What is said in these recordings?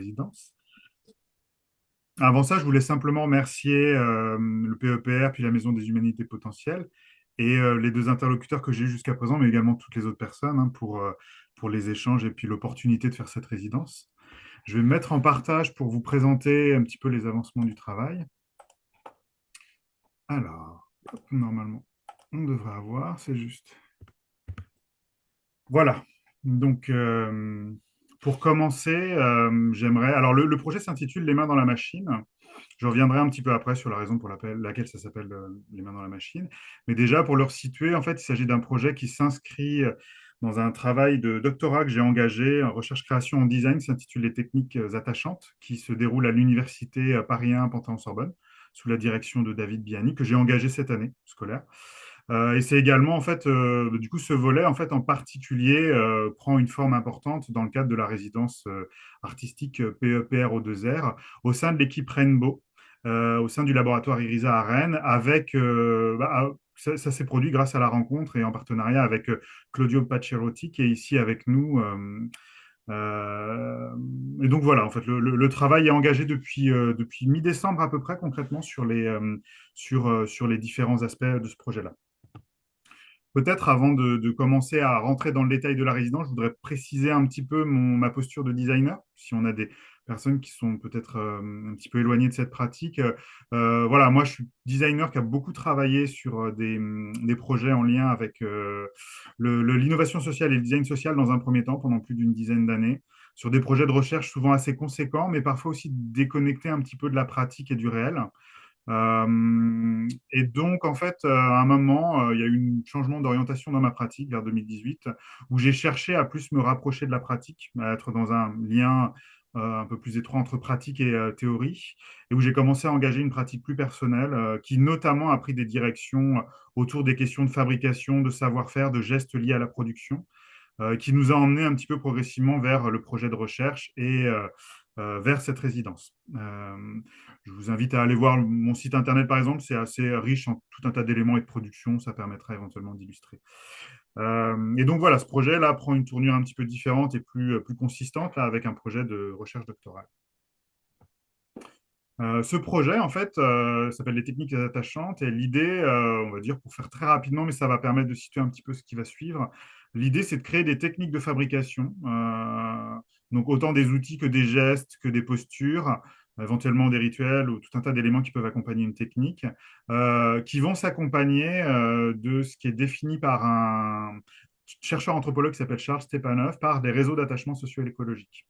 résidence. Avant ça, je voulais simplement remercier le PEPR, puis la Maison des Humanités Potentielles, et les deux interlocuteurs que j'ai eus jusqu'à présent, mais également toutes les autres personnes hein, pour les échanges et puis l'opportunité de faire cette résidence. Je vais me mettre en partage pour vous présenter un petit peu les avancements du travail. Alors, hop, normalement, on devrait avoir, c'est juste. Voilà. Donc, pour commencer, j'aimerais. Alors, le projet s'intitule Les mains dans la machine. Je reviendrai un petit peu après sur la raison pour laquelle ça s'appelle Les mains dans la machine. Mais déjà, pour le resituer, en fait, il s'agit d'un projet qui s'inscrit dans un travail de doctorat que j'ai engagé en recherche-création en design, qui s'intitule Les techniques attachantes, qui se déroule à l'université Paris 1 Panthéon-Sorbonne, sous la direction de David Biani, que j'ai engagé cette année scolaire. Et c'est également, en fait, du coup, ce volet, en fait, en particulier, prend une forme importante dans le cadre de la résidence artistique PEPR-O2R au sein de l'équipe Rainbow, au sein du laboratoire IRISA à Rennes, avec, ça s'est produit grâce à la rencontre et en partenariat avec Claudio Pacierotti, qui est ici avec nous. Euh, et donc voilà, en fait, le travail est engagé depuis mi-décembre à peu près concrètement sur les différents aspects de ce projet-là. Peut-être avant de commencer à rentrer dans le détail de la résidence, je voudrais préciser un petit peu ma posture de designer. Si on a des personnes qui sont peut-être un petit peu éloignées de cette pratique. Voilà, moi je suis designer qui a beaucoup travaillé sur des projets en lien avec l'innovation sociale et le design social dans un premier temps, pendant plus d'une dizaine d'années, sur des projets de recherche souvent assez conséquents, mais parfois aussi déconnectés un petit peu de la pratique et du réel. Et donc, en fait, à un moment, il y a eu un changement d'orientation dans ma pratique vers 2018, où j'ai cherché à plus me rapprocher de la pratique, à être dans un lien un peu plus étroit entre pratique et théorie, et où j'ai commencé à engager une pratique plus personnelle, qui notamment a pris des directions autour des questions de fabrication, de savoir-faire, de gestes liés à la production, qui nous a emmené un petit peu progressivement vers le projet de recherche et vers cette résidence. Je vous invite à aller voir mon site internet, par exemple. C'est assez riche en tout un tas d'éléments et de production. Ça permettra éventuellement d'illustrer. Et donc voilà, ce projet-là prend une tournure un petit peu différente et plus consistante là, avec un projet de recherche doctorale. Ce projet, en fait, s'appelle les techniques attachantes. Et l'idée, on va dire, pour faire très rapidement, mais ça va permettre de situer un petit peu ce qui va suivre. L'idée, c'est de créer des techniques de fabrication. Donc, autant des outils que des gestes, que des postures, éventuellement des rituels ou tout un tas d'éléments qui peuvent accompagner une technique, qui vont s'accompagner de ce qui est défini par un chercheur anthropologue qui s'appelle Charles Stepanov, par des réseaux d'attachement socio-écologiques.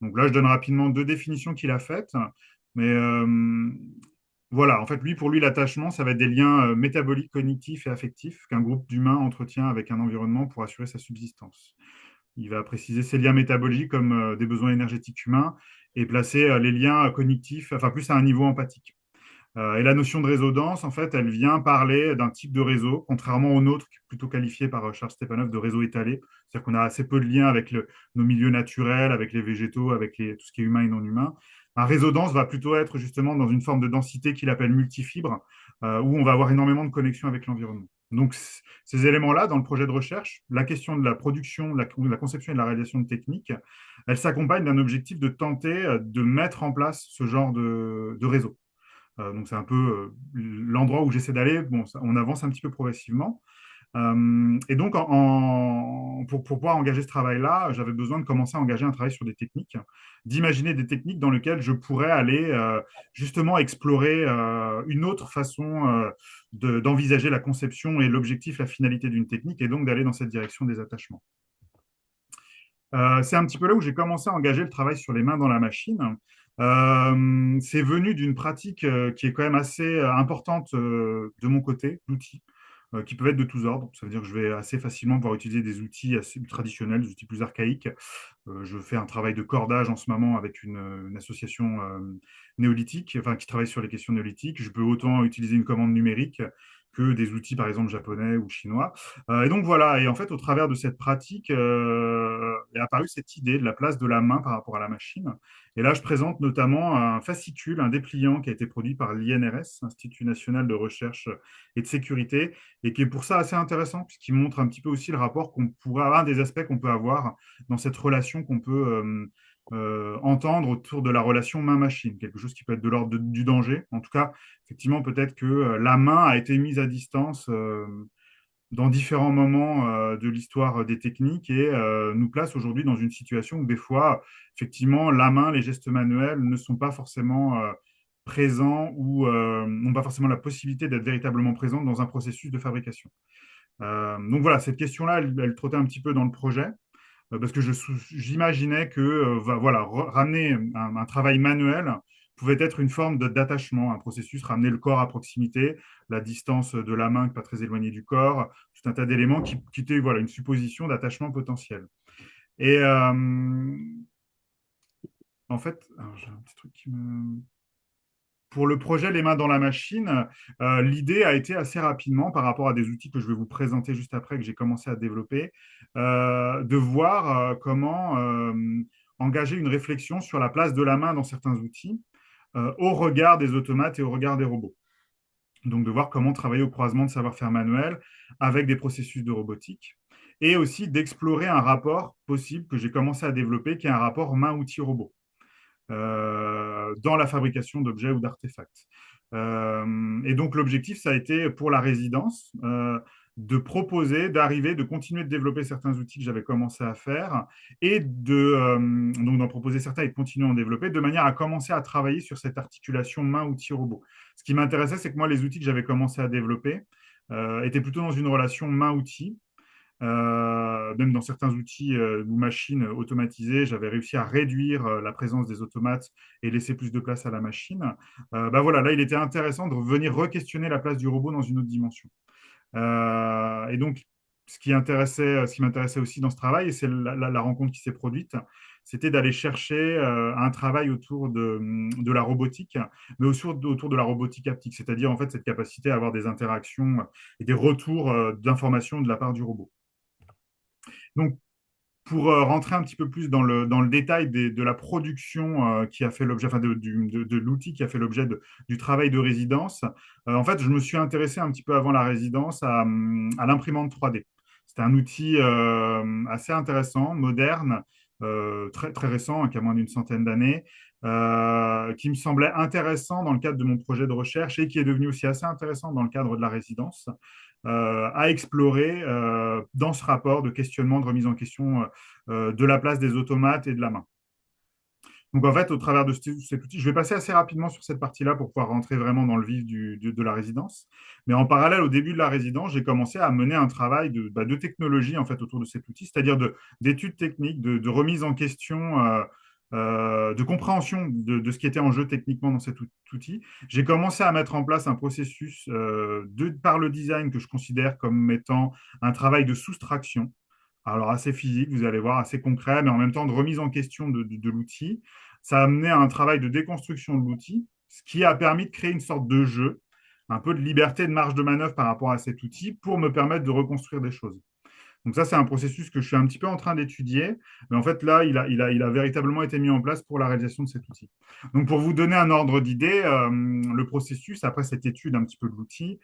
Donc là, je donne rapidement deux définitions qu'il a faites. Mais voilà, en fait, pour lui, l'attachement, ça va être des liens métaboliques, cognitifs et affectifs qu'un groupe d'humains entretient avec un environnement pour assurer sa subsistance. Il va préciser ces liens métaboliques comme des besoins énergétiques humains et placer les liens cognitifs, enfin plus à un niveau empathique. Et la notion de réseau dense, en fait, elle vient parler d'un type de réseau, contrairement au nôtre, qui est plutôt qualifié par Charles Stepanov de réseau étalé. C'est-à-dire qu'on a assez peu de liens avec nos milieux naturels, avec les végétaux, avec tout ce qui est humain et non humain. Un réseau dense va plutôt être justement dans une forme de densité qu'il appelle multifibre, où on va avoir énormément de connexions avec l'environnement. Donc, ces éléments-là, dans le projet de recherche, la question de la production, de la conception et de la réalisation de techniques, elle s'accompagne d'un objectif de tenter de mettre en place ce genre de réseau. Donc c'est un peu l'endroit où j'essaie d'aller. Bon, on avance un petit peu progressivement. Et donc, pour pouvoir engager ce travail-là, j'avais besoin de commencer à engager un travail sur des techniques, d'imaginer des techniques dans lesquelles je pourrais aller justement explorer une autre façon d'envisager la conception et l'objectif, la finalité d'une technique, et donc d'aller dans cette direction des attachements. C'est un petit peu là où j'ai commencé à engager le travail sur les mains dans la machine. C'est venu d'une pratique qui est quand même assez importante de mon côté, d'outils, qui peuvent être de tous ordres. Ça veut dire que je vais assez facilement pouvoir utiliser des outils assez traditionnels, des outils plus archaïques. Je fais un travail de cordage en ce moment avec une association néolithique, enfin, qui travaille sur les questions néolithiques. Je peux autant utiliser une commande numérique que des outils, par exemple, japonais ou chinois. Et donc voilà, et en fait, au travers de cette pratique, est apparue cette idée de la place de la main par rapport à la machine. Et là, je présente notamment un fascicule, un dépliant qui a été produit par l'INRS, Institut national de recherche et de sécurité, et qui est pour ça assez intéressant, puisqu'il montre un petit peu aussi le rapport qu'on pourrait avoir, un des aspects qu'on peut avoir dans cette relation qu'on peut entendre autour de la relation main-machine, quelque chose qui peut être de l'ordre du danger. En tout cas, effectivement, peut-être que la main a été mise à distance dans différents moments de l'histoire des techniques et nous place aujourd'hui dans une situation où des fois, effectivement, la main, les gestes manuels ne sont pas forcément présents ou n'ont pas forcément la possibilité d'être véritablement présents dans un processus de fabrication. Donc voilà, cette question-là, elle trottait un petit peu dans le projet parce que j'imaginais que voilà, ramener un travail manuel pouvait être une forme d'attachement, un processus, ramener le corps à proximité, la distance de la main pas très éloignée du corps, tout un tas d'éléments qui étaient voilà, une supposition d'attachement potentiel. Et en fait, j'ai un petit truc qui me... Pour le projet Les mains dans la machine, l'idée a été assez rapidement, par rapport à des outils que je vais vous présenter juste après, que j'ai commencé à développer, de voir comment engager une réflexion sur la place de la main dans certains outils, au regard des automates et au regard des robots. Donc de voir comment travailler au croisement de savoir-faire manuel avec des processus de robotique, et aussi d'explorer un rapport possible que j'ai commencé à développer, qui est un rapport main-outil-robot dans la fabrication d'objets ou d'artefacts. Et donc l'objectif, ça a été pour la résidence de proposer, d'arriver, de continuer de développer certains outils que j'avais commencé à faire et donc d'en proposer certains et de continuer à en développer de manière à commencer à travailler sur cette articulation main-outil-robot. Ce qui m'intéressait, c'est que moi, les outils que j'avais commencé à développer étaient plutôt dans une relation main-outil. Même dans certains outils ou machines automatisées, j'avais réussi à réduire la présence des automates et laisser plus de place à la machine. Bah voilà, là, il était intéressant de venir re-questionner la place du robot dans une autre dimension. Et donc, ce qui m'intéressait aussi dans ce travail, et c'est la rencontre qui s'est produite, c'était d'aller chercher un travail autour de la robotique, mais aussi autour de la robotique haptique, c'est-à-dire en fait cette capacité à avoir des interactions et des retours d'informations de la part du robot. Donc, pour rentrer un petit peu plus dans le détail de la production qui a fait l'objet, enfin de l'outil qui a fait l'objet du travail de résidence, en fait, je me suis intéressé un petit peu avant la résidence à l'imprimante 3D. C'était un outil assez intéressant, moderne, très, très récent, hein, qui a moins d'une centaine d'années, qui me semblait intéressant dans le cadre de mon projet de recherche et qui est devenu aussi assez intéressant dans le cadre de la résidence à explorer dans ce rapport de questionnement, de remise en question de la place des automates et de la main. Donc en fait, au travers de cet outil, je vais passer assez rapidement sur cette partie-là pour pouvoir rentrer vraiment dans le vif de la résidence. Mais en parallèle, au début de la résidence, j'ai commencé à mener un travail de technologie en fait autour de cet outil, c'est-à-dire d'études techniques, de remise en question, de compréhension de ce qui était en jeu techniquement dans cet outil. J'ai commencé à mettre en place un processus par le design que je considère comme étant un travail de soustraction. Alors assez physique, vous allez voir, assez concret, mais en même temps de remise en question de l'outil. Ça a amené à un travail de déconstruction de l'outil, ce qui a permis de créer une sorte de jeu, un peu de liberté de marge de manœuvre par rapport à cet outil pour me permettre de reconstruire des choses. Donc ça, c'est un processus que je suis un petit peu en train d'étudier, mais en fait, là, il a véritablement été mis en place pour la réalisation de cet outil. Donc pour vous donner un ordre d'idée, le processus, après cette étude un petit peu de l'outil,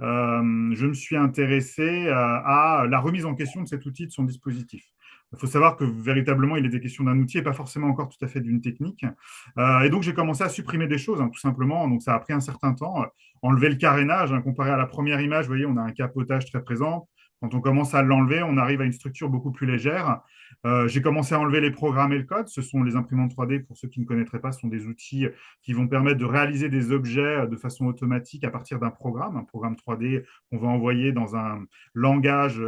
je me suis intéressé à la remise en question de cet outil, de son dispositif. Il faut savoir que véritablement, il était question d'un outil et pas forcément encore tout à fait d'une technique. Et donc, j'ai commencé à supprimer des choses, hein, tout simplement. Donc, ça a pris un certain temps. Enlever le carénage, hein, comparé à la première image, vous voyez, on a un capotage très présent. Quand on commence à l'enlever, on arrive à une structure beaucoup plus légère. J'ai commencé à enlever les programmes et le code. Ce sont les imprimantes 3D, pour ceux qui ne connaîtraient pas, ce sont des outils qui vont permettre de réaliser des objets de façon automatique à partir d'un programme, un programme 3D qu'on va envoyer dans un langage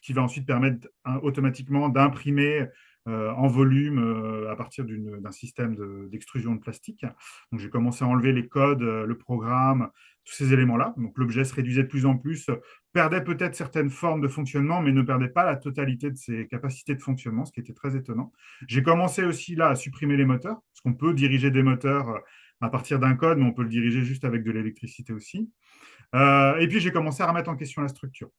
qui va ensuite permettre automatiquement d'imprimer en volume à partir d'un système d'extrusion de plastique. Donc j'ai commencé à enlever les codes, le programme, tous ces éléments-là. Donc l'objet se réduisait de plus en plus, perdait peut-être certaines formes de fonctionnement, mais ne perdait pas la totalité de ses capacités de fonctionnement, ce qui était très étonnant. J'ai commencé aussi là à supprimer les moteurs, parce qu'on peut diriger des moteurs à partir d'un code, mais on peut le diriger juste avec de l'électricité aussi. Et puis j'ai commencé à remettre en question la structure.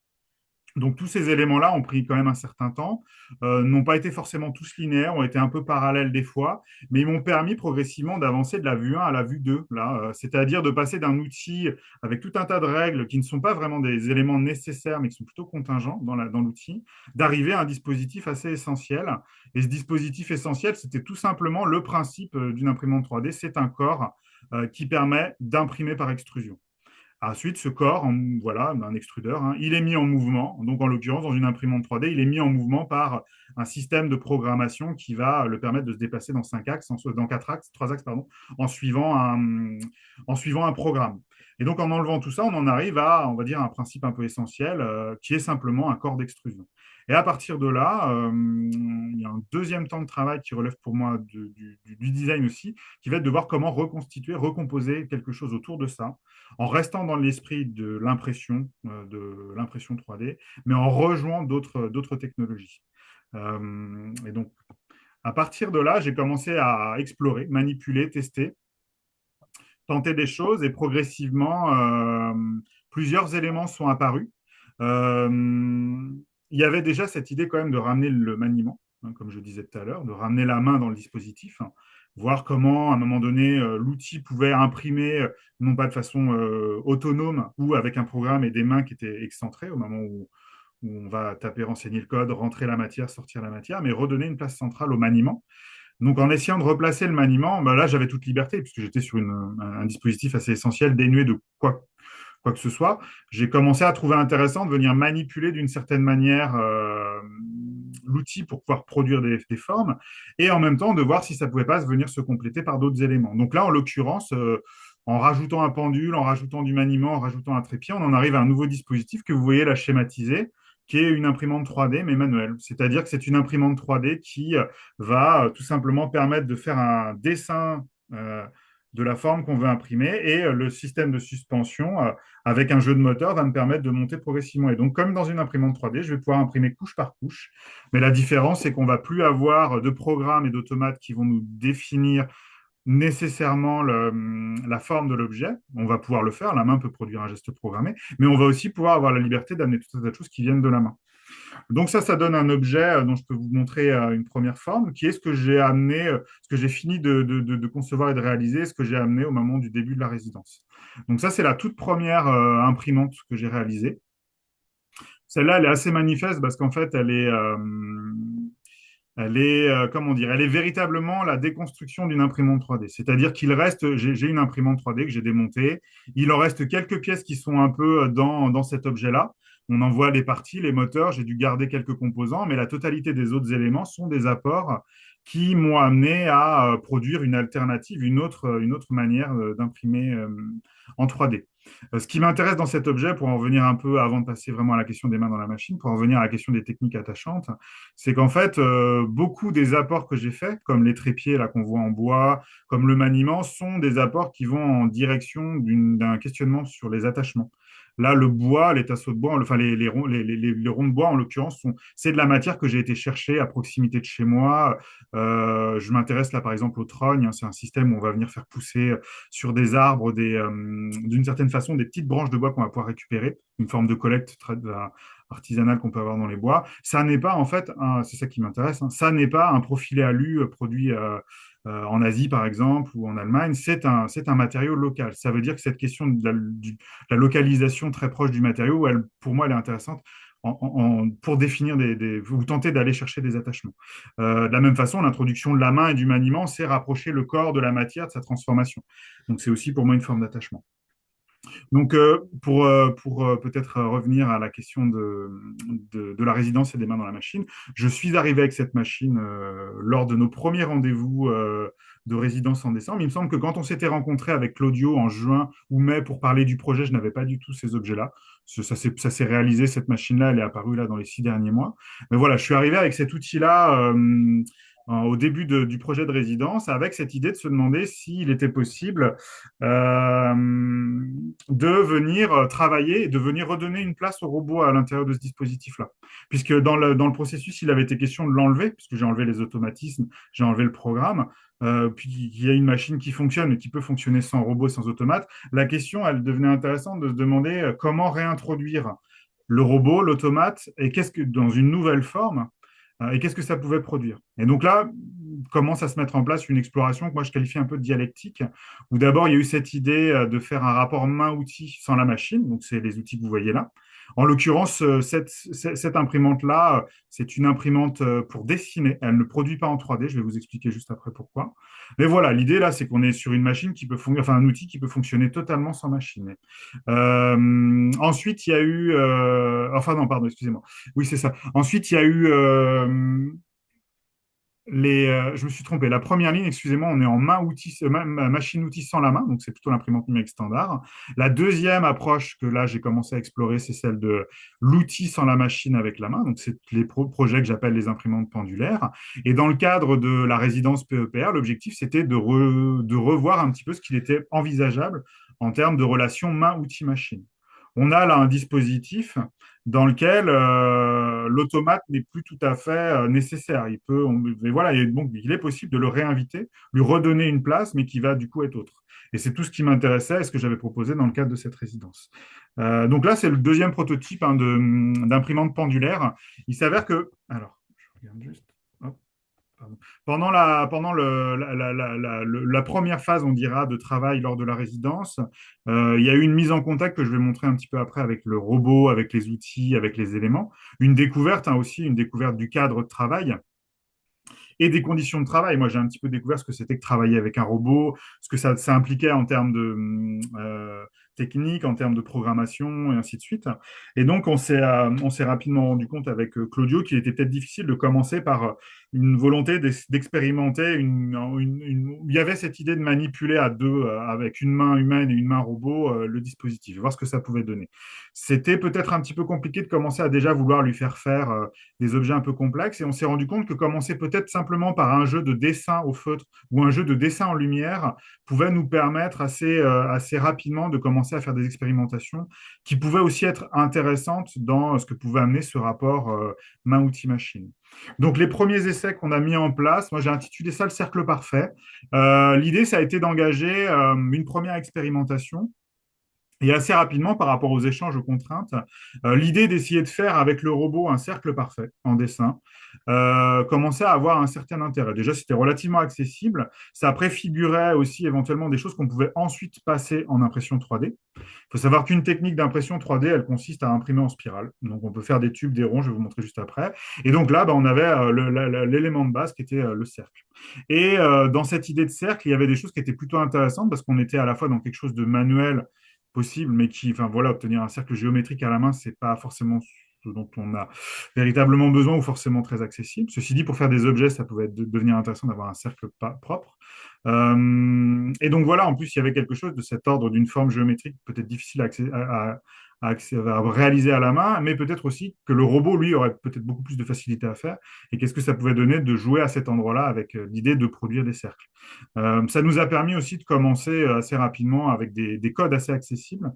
Donc tous ces éléments-là ont pris quand même un certain temps, n'ont pas été forcément tous linéaires, ont été un peu parallèles des fois, mais ils m'ont permis progressivement d'avancer de la vue 1 à la vue 2, là, c'est-à-dire de passer d'un outil avec tout un tas de règles qui ne sont pas vraiment des éléments nécessaires, mais qui sont plutôt contingents dans l'outil, d'arriver à un dispositif assez essentiel. Et ce dispositif essentiel, c'était tout simplement le principe d'une imprimante 3D, c'est un corps qui permet d'imprimer par extrusion. Ensuite, ce corps, voilà, un extrudeur, hein, il est mis en mouvement. Donc, en l'occurrence, dans une imprimante 3D, il est mis en mouvement par un système de programmation qui va le permettre de se déplacer dans cinq axes, dans quatre axes, trois axes, pardon, en suivant un programme. Et donc, en enlevant tout ça, on en arrive à, on va dire, un principe un peu essentiel, qui est simplement un corps d'extrusion. Et à partir de là, il y a un deuxième temps de travail qui relève pour moi du design aussi, qui va être de voir comment reconstituer, recomposer quelque chose autour de ça en restant dans l'esprit de l'impression 3D, mais en rejoignant d'autres technologies. Et donc, à partir de là, j'ai commencé à explorer, manipuler, tester, tenter des choses et progressivement, plusieurs éléments sont apparus. Euh, il y avait déjà cette idée quand même de ramener le maniement, hein, comme je disais tout à l'heure, de ramener la main dans le dispositif, hein, voir comment, à un moment donné, l'outil pouvait imprimer, non pas de façon autonome ou avec un programme et des mains qui étaient excentrées au moment où on va taper, renseigner le code, rentrer la matière, sortir la matière, mais redonner une place centrale au maniement. Donc, en essayant de replacer le maniement, bah là, j'avais toute liberté, puisque j'étais sur un dispositif assez essentiel, dénué de quoi que ce soit. J'ai commencé à trouver intéressant de venir manipuler d'une certaine manière l'outil pour pouvoir produire des formes, et en même temps de voir si ça pouvait pas venir se compléter par d'autres éléments. Donc là, en l'occurrence, en rajoutant un pendule, en rajoutant du maniement, en rajoutant un trépied, on en arrive à un nouveau dispositif que vous voyez là schématisé, qui est une imprimante 3D, mais manuelle. C'est-à-dire que c'est une imprimante 3D qui va tout simplement permettre de faire un dessin de la forme qu'on veut imprimer et le système de suspension avec un jeu de moteur va me permettre de monter progressivement. Et donc, comme dans une imprimante 3D, je vais pouvoir imprimer couche par couche. Mais la différence, c'est qu'on va plus avoir de programmes et d'automates qui vont nous définir nécessairement la forme de l'objet. On va pouvoir le faire, la main peut produire un geste programmé, mais on va aussi pouvoir avoir la liberté d'amener tout un tas de choses qui viennent de la main. Donc ça donne un objet dont je peux vous montrer une première forme, qui est ce que j'ai amené, ce que j'ai fini de concevoir et de réaliser, ce que j'ai amené au moment du début de la résidence. Donc ça, c'est la toute première imprimante que j'ai réalisée. Celle-là, elle est assez manifeste parce qu'en fait, comment dire, elle est véritablement la déconstruction d'une imprimante 3D. C'est-à-dire qu'il reste, j'ai une imprimante 3D que j'ai démontée. Il en reste quelques pièces qui sont un peu dans cet objet-là. On en voit les parties, les moteurs. J'ai dû garder quelques composants, mais la totalité des autres éléments sont des apports qui m'ont amené à produire une alternative, une autre manière d'imprimer en 3D. Ce qui m'intéresse dans cet objet, pour en revenir un peu avant de passer vraiment à la question des mains dans la machine, pour en revenir à la question des techniques attachantes, c'est qu'en fait, beaucoup des apports que j'ai faits, comme les trépieds là qu'on voit en bois, comme le maniement, sont des apports qui vont en direction d'un questionnement sur les attachements. Là, le bois, les tasseaux de bois, enfin les ronds de bois en l'occurrence, c'est de la matière que j'ai été chercher à proximité de chez moi. Je m'intéresse là par exemple au trogne, hein, c'est un système où on va venir faire pousser sur des arbres, d'une certaine façon, des petites branches de bois qu'on va pouvoir récupérer, une forme de collecte artisanale qu'on peut avoir dans les bois. Ça n'est pas, en fait, c'est ça qui m'intéresse, hein, ça n'est pas un profilé alu produit en Asie, par exemple, ou en Allemagne, c'est un matériau local. Ça veut dire que cette question de la localisation très proche du matériau, elle, pour moi, elle est intéressante. Pour définir ou tenter d'aller chercher des attachements. De la même façon, l'introduction de la main et du maniement, c'est rapprocher le corps de la matière, de sa transformation. Donc, c'est aussi pour moi une forme d'attachement. Donc, pour peut-être revenir à la question de la résidence et des mains dans la machine, je suis arrivé avec cette machine lors de nos premiers rendez-vous de résidence en décembre. Il me semble que quand on s'était rencontré avec Claudio en juin ou mai pour parler du projet, je n'avais pas du tout ces objets-là. Ça s'est réalisé, cette machine-là, elle est apparue là dans les 6 derniers mois. Mais voilà, je suis arrivé avec cet outil-là au début du projet de résidence, avec cette idée de se demander s'il était possible euh, de venir travailler et de venir redonner une place au robot à l'intérieur de ce dispositif-là. Puisque dans le processus, il avait été question de l'enlever, puisque j'ai enlevé les automatismes, j'ai enlevé le programme, puis il y a une machine qui fonctionne et qui peut fonctionner sans robot, sans automate. La question, elle devenait intéressante de se demander comment réintroduire le robot, l'automate, et qu'est-ce que dans une nouvelle forme, et qu'est-ce que ça pouvait produire. Et donc là, commence à se mettre en place une exploration que moi je qualifie un peu de dialectique, où d'abord il y a eu cette idée de faire un rapport main-outil sans la machine, donc c'est les outils que vous voyez là. En l'occurrence, cette imprimante-là, c'est une imprimante pour dessiner. Elle ne produit pas en 3D, je vais vous expliquer juste après pourquoi. Mais voilà, l'idée là, c'est qu'on est sur une machine qui peut enfin un outil qui peut fonctionner totalement sans machine. Ensuite, il y a eu, enfin non, pardon, excusez-moi. Oui, c'est ça. Ensuite, il y a eu je me suis trompé. La première ligne, excusez-moi, on est en main-outil, machine-outil sans la main, donc c'est plutôt l'imprimante numérique standard. La deuxième approche que là j'ai commencé à explorer, c'est celle de l'outil sans la machine avec la main. Donc c'est les projets que j'appelle les imprimantes pendulaires. Et dans le cadre de la résidence PEPR, l'objectif c'était de revoir un petit peu ce qu'il était envisageable en termes de relation main-outil-machine. On a là un dispositif dans lequel l'automate n'est plus tout à fait nécessaire. Mais voilà, donc, il est possible de le réinviter, lui redonner une place, mais qui va du coup être autre. Et c'est tout ce qui m'intéressait et ce que j'avais proposé dans le cadre de cette résidence. Donc là, c'est le deuxième prototype hein, d'imprimante pendulaire. Il s'avère que, alors, je regarde juste. Hop. Pardon. Pendant la première phase, on dira, de travail lors de la résidence, il y a eu une mise en contact que je vais montrer un petit peu après avec le robot, avec les outils, avec les éléments. Une découverte hein, aussi, une découverte du cadre de travail et des conditions de travail. Moi, j'ai un petit peu découvert ce que c'était que travailler avec un robot, ce que ça impliquait en termes de technique, en termes de programmation, et ainsi de suite. Et donc, on s'est rapidement rendu compte avec Claudio qu'il était peut-être difficile de commencer par une volonté d'expérimenter. Il y avait cette idée de manipuler à deux, avec une main humaine et une main robot, le dispositif, voir ce que ça pouvait donner. C'était peut-être un petit peu compliqué de commencer à déjà vouloir lui faire des objets un peu complexes. Et on s'est rendu compte que commencer peut-être simplement par un jeu de dessin au feutre ou un jeu de dessin en lumière pouvait nous permettre assez rapidement de commencer à faire des expérimentations qui pouvaient aussi être intéressantes dans ce que pouvait amener ce rapport main-outil-machine. Donc les premiers essais qu'on a mis en place, moi j'ai intitulé ça le cercle parfait. L'idée, ça a été d'engager une première expérimentation et assez rapidement, par rapport aux échanges aux contraintes, l'idée d'essayer de faire avec le robot un cercle parfait en dessin commençait à avoir un certain intérêt. Déjà, c'était relativement accessible. Ça préfigurait aussi éventuellement des choses qu'on pouvait ensuite passer en impression 3D. Il faut savoir qu'une technique d'impression 3D, elle consiste à imprimer en spirale. Donc, on peut faire des tubes, des ronds, je vais vous montrer juste après. Et donc là, on avait l'élément de base qui était le cercle. Et dans cette idée de cercle, il y avait des choses qui étaient plutôt intéressantes parce qu'on était à la fois dans quelque chose de manuel possible, mais enfin voilà, obtenir un cercle géométrique à la main, c'est pas forcément ce dont on a véritablement besoin ou forcément très accessible. Ceci dit, pour faire des objets, ça pouvait devenir intéressant d'avoir un cercle propre. Et donc voilà, en plus, il y avait quelque chose de cet ordre d'une forme géométrique peut-être difficile à réaliser à la main, mais peut-être aussi que le robot, lui, aurait peut-être beaucoup plus de facilité à faire. Et qu'est-ce que ça pouvait donner de jouer à cet endroit-là avec l'idée de produire des cercles. Ça nous a permis aussi de commencer assez rapidement avec des codes assez accessibles.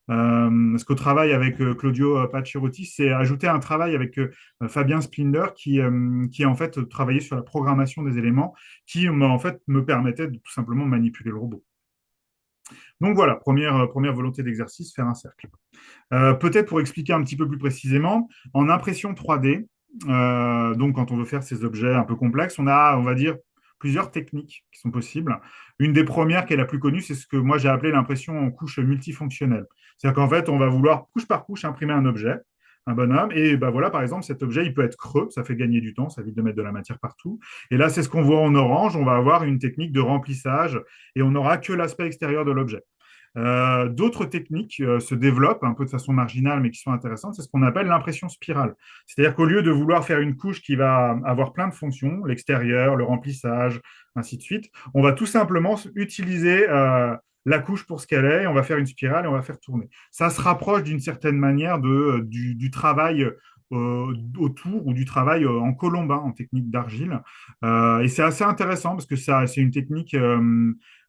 Ce qu'au travail avec Claudio Pacioretty, c'est ajouter un travail avec Fabien Splinder qui en fait travaillait sur la programmation des éléments qui en fait me permettait de tout simplement manipuler le robot. Donc voilà, première volonté d'exercice, faire un cercle. Peut-être pour expliquer un petit peu plus précisément, en impression 3D, donc quand on veut faire ces objets un peu complexes, on a, on va dire, plusieurs techniques qui sont possibles. Une des premières qui est la plus connue, c'est ce que moi j'ai appelé l'impression en couche multifonctionnelle. C'est-à-dire qu'en fait, on va vouloir couche par couche imprimer un objet, un bonhomme, et ben voilà, par exemple, cet objet, il peut être creux, ça fait gagner du temps, ça évite de mettre de la matière partout. Et là, c'est ce qu'on voit en orange, on va avoir une technique de remplissage, et on n'aura que l'aspect extérieur de l'objet. D'autres techniques se développent un peu de façon marginale, mais qui sont intéressantes. C'est ce qu'on appelle l'impression spirale. C'est-à-dire qu'au lieu de vouloir faire une couche qui va avoir plein de fonctions, l'extérieur, le remplissage, ainsi de suite, on va tout simplement utiliser la couche pour ce qu'elle est, et on va faire une spirale et on va faire tourner. Ça se rapproche d'une certaine manière du travail autour ou du travail en colombin, en technique d'argile. Et c'est assez intéressant parce que c'est une technique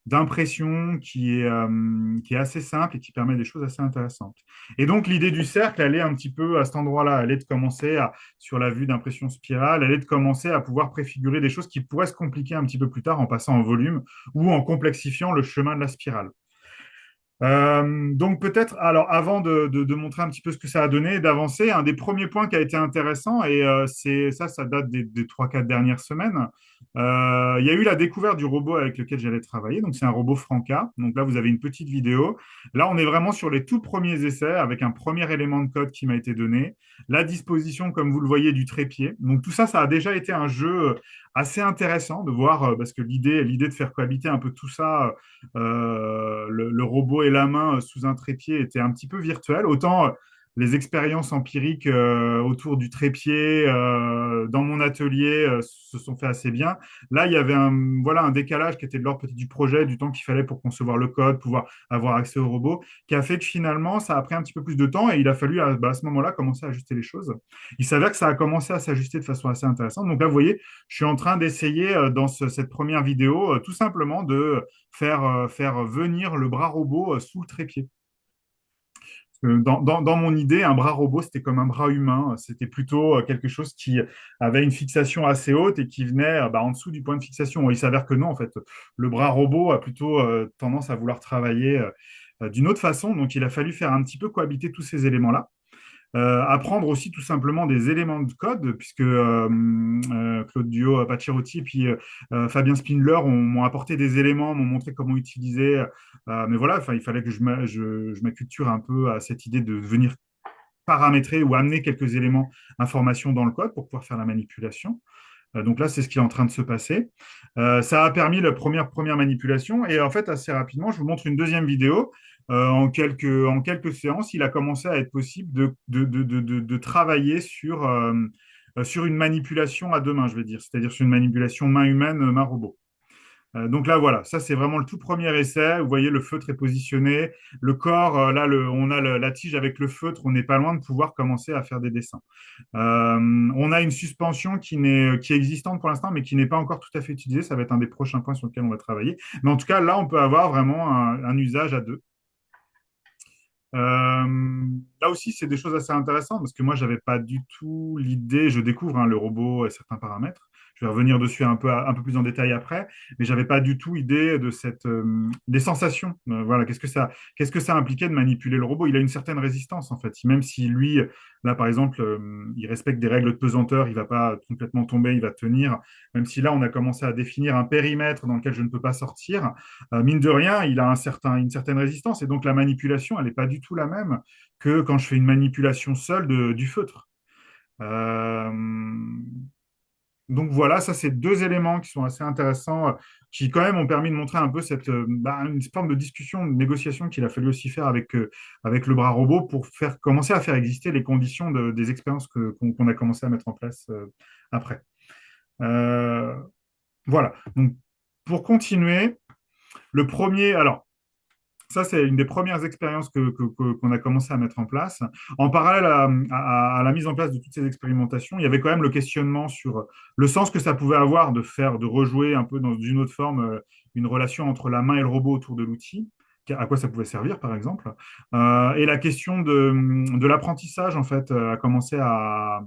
d'impression qui est assez simple et qui permet des choses assez intéressantes. Et donc, l'idée du cercle, elle est un petit peu à cet endroit-là. Elle est de commencer sur la vue d'impression spirale, elle est de commencer à pouvoir préfigurer des choses qui pourraient se compliquer un petit peu plus tard en passant en volume ou en complexifiant le chemin de la spirale. Donc peut-être, alors avant de montrer un petit peu ce que ça a donné, d'avancer, un des premiers points qui a été intéressant, et ça date des 3-4 dernières semaines, il y a eu la découverte du robot avec lequel j'allais travailler, donc c'est un robot Franca, donc là vous avez une petite vidéo, là on est vraiment sur les tout premiers essais, avec un premier élément de code qui m'a été donné, la disposition, comme vous le voyez, du trépied, donc tout ça, ça a déjà été un jeu assez intéressant de voir, parce que l'idée de faire cohabiter un peu tout ça, le robot et la main sous un trépied étaient un petit peu virtuels. Autant les expériences empiriques autour du trépied dans mon atelier se sont fait assez bien. Là, il y avait voilà, un décalage qui était de l'ordre peut-être du projet, du temps qu'il fallait pour concevoir le code, pouvoir avoir accès au robot, qui a fait que finalement, ça a pris un petit peu plus de temps et il a fallu à ce moment-là commencer à ajuster les choses. Il s'avère que ça a commencé à s'ajuster de façon assez intéressante. Donc là, vous voyez, je suis en train d'essayer dans cette première vidéo tout simplement de faire venir le bras robot sous le trépied. Dans mon idée, un bras robot, c'était comme un bras humain. C'était plutôt quelque chose qui avait une fixation assez haute et qui venait en dessous du point de fixation. Il s'avère que non, en fait. Le bras robot a plutôt tendance à vouloir travailler d'une autre façon. Donc, il a fallu faire un petit peu cohabiter tous ces éléments-là. Apprendre aussi tout simplement des éléments de code, puisque Claude Duo, Pacchirotti et puis Fabien Spindler m'ont apporté des éléments, m'ont montré comment utiliser. Mais voilà, enfin, il fallait que je m'acculture un peu à cette idée de venir paramétrer ou amener quelques éléments, informations dans le code pour pouvoir faire la manipulation. Donc là, c'est ce qui est en train de se passer. Ça a permis la première manipulation. Et en fait, assez rapidement, je vous montre une deuxième vidéo. En quelques séances, il a commencé à être possible de travailler sur une manipulation à deux mains, je vais dire, c'est-à-dire sur une manipulation main humaine, main robot. Donc là, voilà, ça c'est vraiment le tout premier essai. Vous voyez, le feutre est positionné, le corps, là, on a la tige avec le feutre, on n'est pas loin de pouvoir commencer à faire des dessins. On a une suspension qui est existante pour l'instant, mais qui n'est pas encore tout à fait utilisée. Ça va être un des prochains points sur lesquels on va travailler. Mais en tout cas, là, on peut avoir vraiment un usage à deux. Là aussi, c'est des choses assez intéressantes parce que moi, j'avais pas du tout l'idée. Je découvre le robot et certains paramètres. Je vais revenir dessus un peu plus en détail après, mais j'avais pas du tout idée de des sensations. Voilà, qu'est-ce que ça impliquait de manipuler le robot? Il a une certaine résistance en fait. Même si lui, là par exemple, il respecte des règles de pesanteur, il va pas complètement tomber, il va tenir. Même si là, on a commencé à définir un périmètre dans lequel je ne peux pas sortir, mine de rien, il a une certaine résistance et donc la manipulation, elle n'est pas du tout la même que quand je fais une manipulation seule du feutre. Euh, donc voilà, ça c'est deux éléments qui sont assez intéressants, qui quand même ont permis de montrer un peu une forme de discussion, de négociation qu'il a fallu aussi faire avec le bras robot pour commencer à faire exister les conditions des expériences qu'on a commencé à mettre en place après. Euh, voilà. Donc pour continuer, alors ça, c'est une des premières expériences qu'on a commencé à mettre en place. En parallèle à la mise en place de toutes ces expérimentations, il y avait quand même le questionnement sur le sens que ça pouvait avoir de rejouer un peu dans une autre forme une relation entre la main et le robot autour de l'outil, à quoi ça pouvait servir, par exemple. Et la question de l'apprentissage, en fait, a commencé à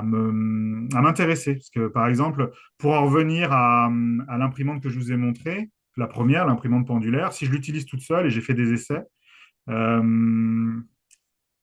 m'intéresser. Parce que, par exemple, pour en revenir à l'imprimante que je vous ai montrée, la première, l'imprimante pendulaire, si je l'utilise toute seule et j'ai fait des essais, euh,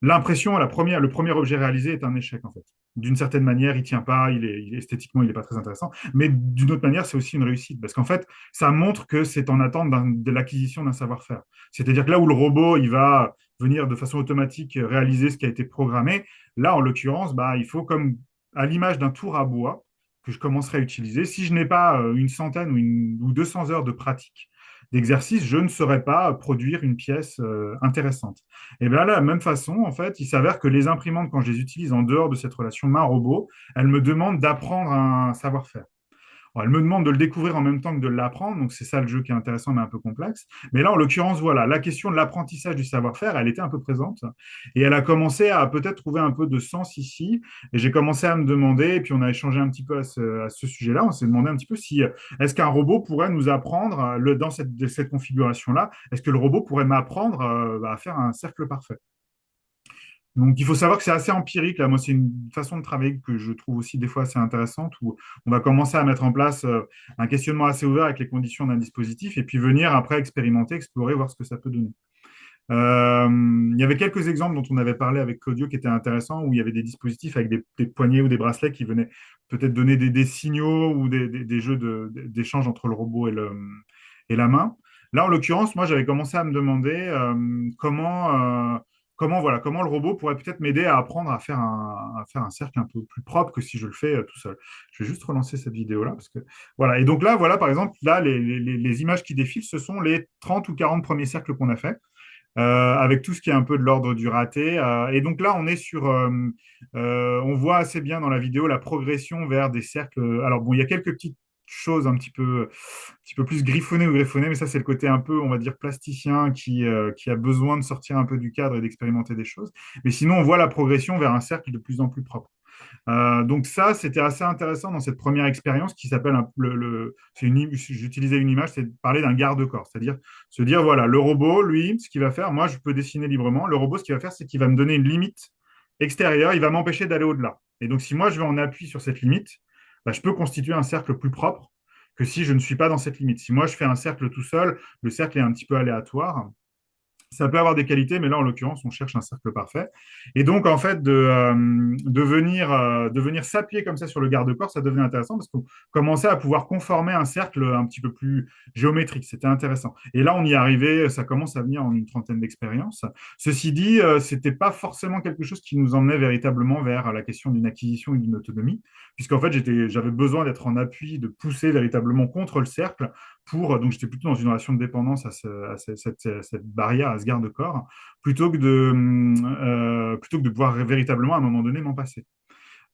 l'impression, le premier objet réalisé est un échec en fait. D'une certaine manière, il tient pas, esthétiquement, il est pas très intéressant, mais d'une autre manière, c'est aussi une réussite parce qu'en fait, ça montre que c'est en attente de l'acquisition d'un savoir-faire. C'est-à-dire que là où le robot, il va venir de façon automatique réaliser ce qui a été programmé, là, en l'occurrence, il faut comme à l'image d'un tour à bois que je commencerai à utiliser. Si je n'ai pas une centaine ou 200 heures de pratique d'exercice, je ne saurais pas produire une pièce intéressante. Et bien là, de la même façon, en fait, il s'avère que les imprimantes, quand je les utilise en dehors de cette relation main-robot, elles me demandent d'apprendre un savoir-faire. Alors, elle me demande de le découvrir en même temps que de l'apprendre, donc c'est ça le jeu qui est intéressant mais un peu complexe. Mais là, en l'occurrence, voilà, la question de l'apprentissage du savoir-faire, elle était un peu présente et elle a commencé à peut-être trouver un peu de sens ici. Et j'ai commencé à me demander, et puis on a échangé un petit peu à ce sujet-là, on s'est demandé un petit peu si est-ce qu'un robot pourrait nous apprendre dans cette configuration-là, est-ce que le robot pourrait m'apprendre à faire un cercle parfait? Donc, il faut savoir que c'est assez empirique. Là, moi, c'est une façon de travailler que je trouve aussi des fois assez intéressante, où on va commencer à mettre en place un questionnement assez ouvert avec les conditions d'un dispositif et puis venir après expérimenter, explorer, voir ce que ça peut donner. Il y avait quelques exemples dont on avait parlé avec Claudio qui étaient intéressants, où il y avait des dispositifs avec des poignées ou des bracelets qui venaient peut-être donner des signaux ou des jeux d'échange entre le robot et la main. Là, en l'occurrence, moi, j'avais commencé à me demander voilà, comment le robot pourrait peut-être m'aider à apprendre à faire un cercle un peu plus propre que si je le fais tout seul. Je vais juste relancer cette vidéo-là parce que voilà. Et donc là, voilà, par exemple, là, les images qui défilent, ce sont les 30 ou 40 premiers cercles qu'on a fait avec tout ce qui est un peu de l'ordre du raté. Et donc là, on est on voit assez bien dans la vidéo la progression vers des cercles. Alors bon, il y a quelques petites choses un petit peu plus griffonnées ou griffonnées, mais ça, c'est le côté un peu, on va dire, plasticien qui a besoin de sortir un peu du cadre et d'expérimenter des choses. Mais sinon, on voit la progression vers un cercle de plus en plus propre. Donc ça, c'était assez intéressant dans cette première expérience qui s'appelle j'utilisais une image, c'est de parler d'un garde-corps, c'est-à-dire se dire voilà, le robot, lui, ce qu'il va faire, moi, je peux dessiner librement. Le robot, ce qu'il va faire, c'est qu'il va me donner une limite extérieure, il va m'empêcher d'aller au-delà. Et donc, si moi, je vais en appui sur cette limite, bah, je peux constituer un cercle plus propre que si je ne suis pas dans cette limite. Si moi, je fais un cercle tout seul, le cercle est un petit peu aléatoire. Ça peut avoir des qualités, mais là, en l'occurrence, on cherche un cercle parfait. Et donc, en fait, de venir s'appuyer comme ça sur le garde-corps, ça devenait intéressant parce qu'on commençait à pouvoir conformer un cercle un petit peu plus géométrique. C'était intéressant. Et là, on y est arrivé, ça commence à venir en une trentaine d'expériences. Ceci dit, c'était pas forcément quelque chose qui nous emmenait véritablement vers la question d'une acquisition et d'une autonomie, puisqu'en fait, j'avais besoin d'être en appui, de pousser véritablement contre le cercle donc j'étais plutôt dans une relation de dépendance cette barrière, à ce garde-corps, plutôt que de pouvoir véritablement à un moment donné m'en passer.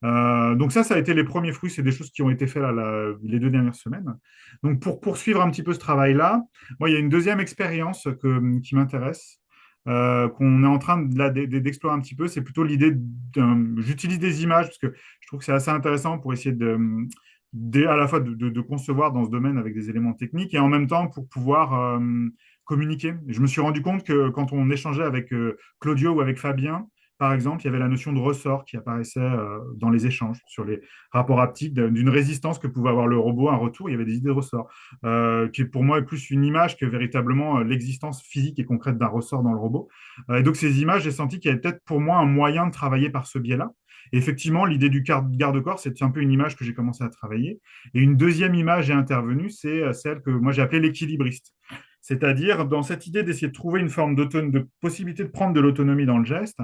Donc ça a été les premiers fruits, c'est des choses qui ont été faites les 2 dernières semaines. Donc pour poursuivre un petit peu ce travail-là, moi il y a une deuxième expérience qui m'intéresse, qu'on est en train d'explorer un petit peu, c'est plutôt j'utilise des images parce que je trouve que c'est assez intéressant pour essayer à la fois de concevoir dans ce domaine avec des éléments techniques et en même temps pour pouvoir communiquer. Je me suis rendu compte que quand on échangeait avec Claudio ou avec Fabien, par exemple, il y avait la notion de ressort qui apparaissait dans les échanges sur les rapports haptiques, d'une résistance que pouvait avoir le robot, un retour. Il y avait des idées de ressort, qui pour moi est plus une image que véritablement l'existence physique et concrète d'un ressort dans le robot. Et donc ces images, j'ai senti qu'il y avait peut-être pour moi un moyen de travailler par ce biais-là. Et effectivement, l'idée du garde-corps, c'est un peu une image que j'ai commencé à travailler. Et une deuxième image est intervenue, c'est celle que moi j'ai appelée l'équilibriste. C'est-à-dire, dans cette idée d'essayer de trouver une forme de possibilité de prendre de l'autonomie dans le geste,